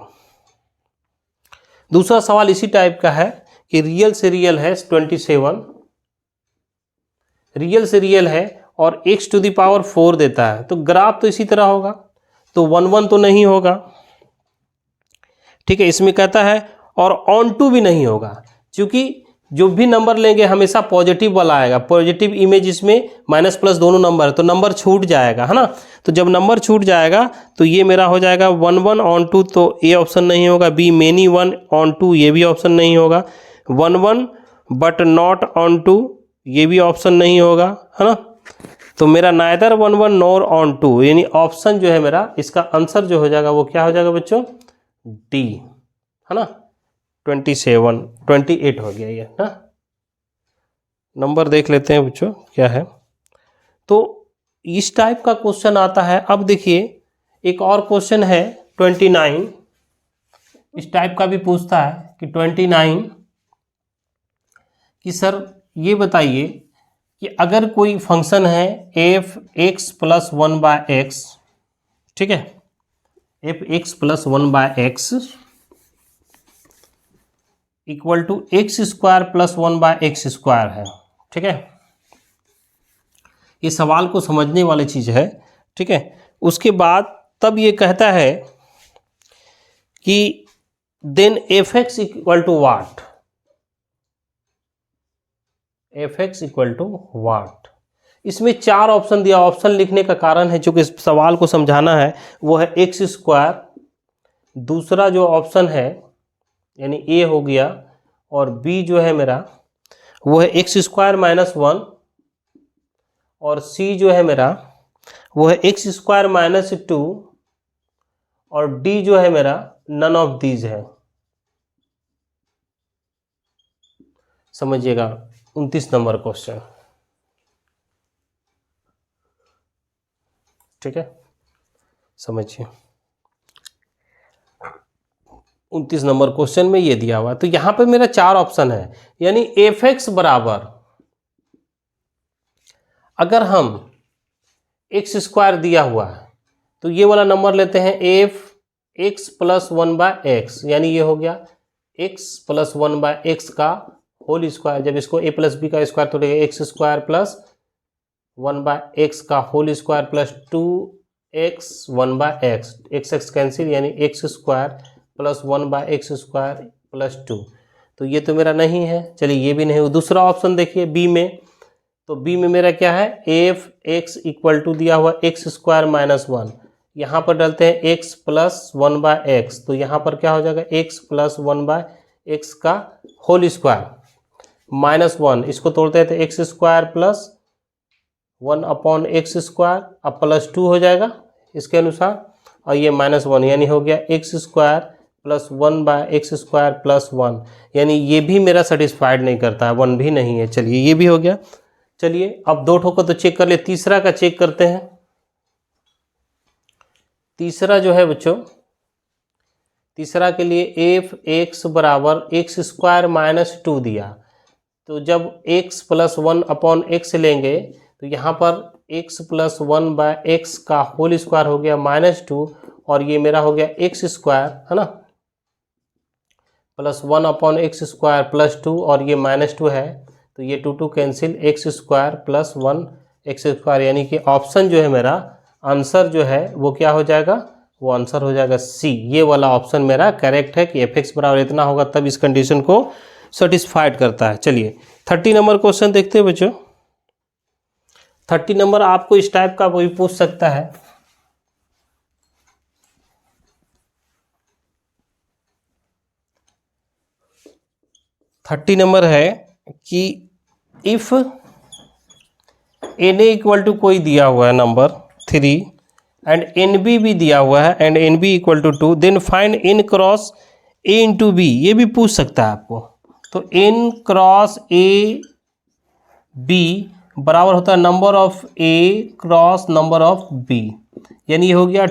दूसरा सवाल इसी टाइप का है कि रियल से रियल है 27, रियल से रियल है और x⁴ देता है, तो ग्राफ तो इसी तरह होगा, तो 1 1 तो नहीं होगा, ठीक है। इसमें कहता है और ऑन टू भी नहीं होगा, क्योंकि जो भी नंबर लेंगे हमेशा पॉजिटिव वाला आएगा, पॉजिटिव इमेज इसमें माइनस प्लस दोनों नंबर है, तो नंबर छूट जाएगा, है ना। तो जब नंबर छूट जाएगा तो ये मेरा हो जाएगा 1 1 ऑन टू, तो ए ऑप्शन नहीं होगा, बी मेनी 1 ऑन टू, ये भी ऑप्शन नहीं होगा, 1 1 बट नॉट ऑन टू, ये भी ऑप्शन नहीं होगा, है ना। तो मेरा नाइदर 1 1 नॉर ऑन टू, यानी ऑप्शन जो है मेरा, इसका आंसर जो हो जाएगा वो क्या हो जाएगा बच्चों, डी, है ना। 28 हो गया ये ना। नंबर देख लेते हैं बच्चों क्या है। तो इस टाइप का क्वेश्चन आता है। अब देखिए एक और क्वेश्चन है 29, इस टाइप का भी पूछता है कि 29 कि सर ये बताइए कि अगर कोई फंक्शन है f(x + 1/x), ठीक है, f(x + 1/x) equal to x² + 1/x² है, ठीक है। ये सवाल को समझने वाली चीज़ है, ठीक है। उसके बाद तब ये कहता है कि then fx equal to what, fx equal to what. इसमें 4 ऑप्शन दिया। ऑप्शन लिखने का कारण है चूंकि इस सवाल को समझाना है, वो है x², दूसरा जो ऑप्शन है यानी ए हो गया, और बी जो है मेरा वो है x² - 1, और सी जो है मेरा वो है x² - 2, और डी जो है मेरा नन ऑफ दीज है। समझिएगा 29 नंबर क्वेश्चन, ठीक है। समझिए 29 नंबर क्वेश्चन में ये दिया हुआ है। तो यहाँ पे मेरा 4 ऑप्शन है, यानी एफ एक्स बराबर, अगर हम एक्स स्क्वायर दिया हुआ है तो ये वाला नंबर लेते हैं एफ एक्स प्लस 1/x, यानी ये हो गया एक्स प्लस 1/x का होल स्क्वायर। जब इसको ए प्लस बी का स्क्वायर तो एक्स स्क्वायर प्लस 1/x का whole square plus 2x 1/x, X X cancel, यानी X square plus 1/x square plus 2। तो ये तो मेरा नहीं है, चलिए ये भी नहीं। दूसरा ऑप्शन देखिए बी में, तो बी में मेरा क्या है, एफ एक्स इक्वल टू दिया हुआ एक्स स्क्वायर माइनस 1, यहाँ पर डालते हैं एक्स प्लस 1/x, तो यहाँ पर क्या हो जाएगा एक्स प्लस 1/x का होल स्क्वायर माइनस 1, इसको तोड़ते हैं तो X square plus 1/x square, अब प्लस 2 हो जाएगा इसके अनुसार, और ये माइनस 1, यानी हो गया x square plus 1/x square plus 1, यानी ये भी मेरा सेटिस्फाइड नहीं करता है, 1 भी नहीं है। चलिए ये भी हो गया। चलिए अब 2 ठोकर तो चेक कर ले, तीसरा का चेक करते हैं। तीसरा जो है बच्चों, तीसरा के लिए एफ एक्स बराबर एक्स स्क्वायर माइनस 2 दिया, तो जब x प्लस 1/x लेंगे तो यहाँ पर x प्लस 1/x का होल स्क्वायर हो गया माइनस 2, और ये मेरा हो गया एक्स स्क्वायर, है ना, प्लस 1/x स्क्वायर प्लस 2, और ये माइनस 2 है तो ये 2 cancel, x square plus 1x square, यानी कि ऑप्शन जो है मेरा आंसर जो है वो क्या हो जाएगा, वो आंसर हो जाएगा सी। ये वाला ऑप्शन मेरा करेक्ट है कि एफ एक्स बराबर इतना होगा तब इस कंडीशन को सेटिस्फाइड करता है। चलिए 30 नंबर क्वेश्चन देखते हैं बच्चों। 30 नंबर आपको इस टाइप का कोई पूछ सकता है। थर्टी नंबर है कि if n a equal to कोई दिया हुआ है नंबर 3 एंड एन बी भी दिया हुआ है and n b equal to 2, then find n cross a into b, ये भी पूछ सकता है आपको। तो एन क्रॉस ए बी बराबर होता है number of a cross number of b, यानी ये हो गया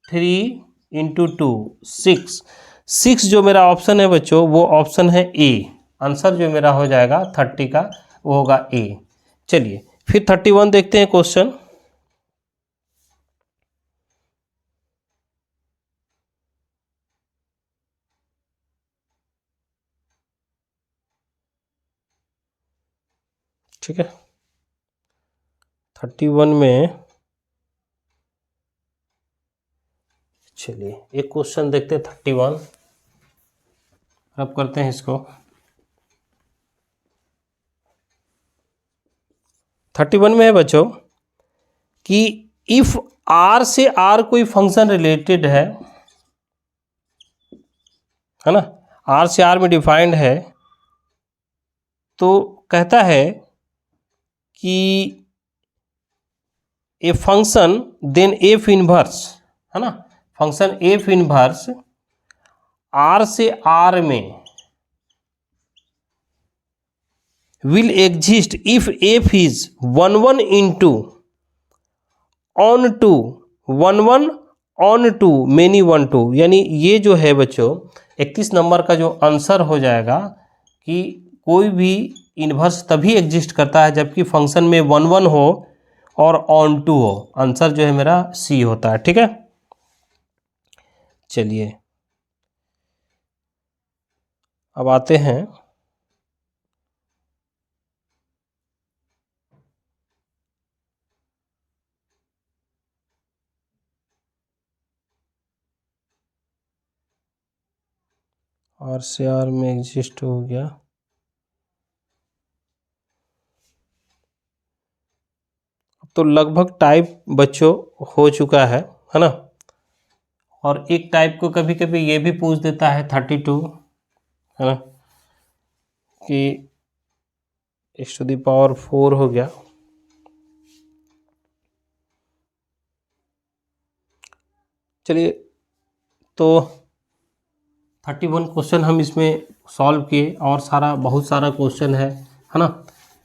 3 इंटू 2 6। 6 जो मेरा ऑप्शन है बच्चों वो ऑप्शन है ए, आंसर जो मेरा हो जाएगा 30 का वो होगा ए। चलिए फिर 31 देखते हैं क्वेश्चन। ठीक है 31 में, चलिए एक क्वेश्चन देखते हैं 31, अब करते हैं इसको। 31 में है बच्चों कि इफ आर से आर कोई फंक्शन रिलेटेड है ना, आर से आर में डिफाइंड है, तो कहता है कि a function then f inverse, है ना, फंक्शन एफ इनवर्स आर से आर में will exist if f is 1 into on to 1 on to many 1 2, यानी ये जो है बच्चों 31 नंबर का जो आंसर हो जाएगा कि कोई भी इन्वर्स तभी एग्जिस्ट करता है जबकि फंक्शन में 1 हो और ऑन टू हो, आंसर जो है मेरा सी होता है। ठीक है चलिए अब आते हैं आर से आर में एग्जिस्ट हो गया, तो लगभग टाइप बच्चों हो चुका है ना, और एक टाइप को कभी कभी ये भी पूछ देता है 32, है ना, कि x टू द पावर 4 हो गया। चलिए तो 31 क्वेश्चन हम इसमें सॉल्व किए और बहुत सारा क्वेश्चन है ना।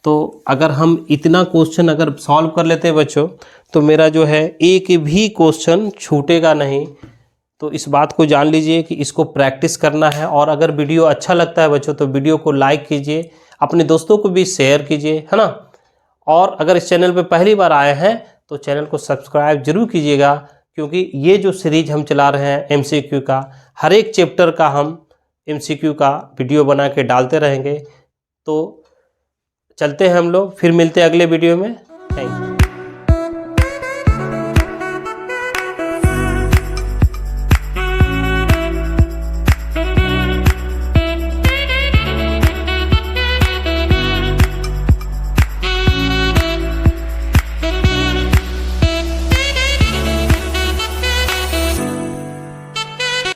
तो अगर हम इतना क्वेश्चन अगर सॉल्व कर लेते हैं बच्चों, तो मेरा जो है एक भी क्वेश्चन छूटेगा नहीं। तो इस बात को जान लीजिए कि इसको प्रैक्टिस करना है। और अगर वीडियो अच्छा लगता है बच्चों तो वीडियो को लाइक कीजिए, अपने दोस्तों को भी शेयर कीजिए, है ना। और अगर इस चैनल पे पहली बार आए हैं तो चैनल को सब्सक्राइब जरूर कीजिएगा, क्योंकि ये जो सीरीज हम चला रहे हैं एमसीक्यू का, हर एक चैप्टर का हम एमसीक्यू का वीडियो बना के डालते रहेंगे। तो चलते हैं हम लोग, फिर मिलते हैं अगले वीडियो में।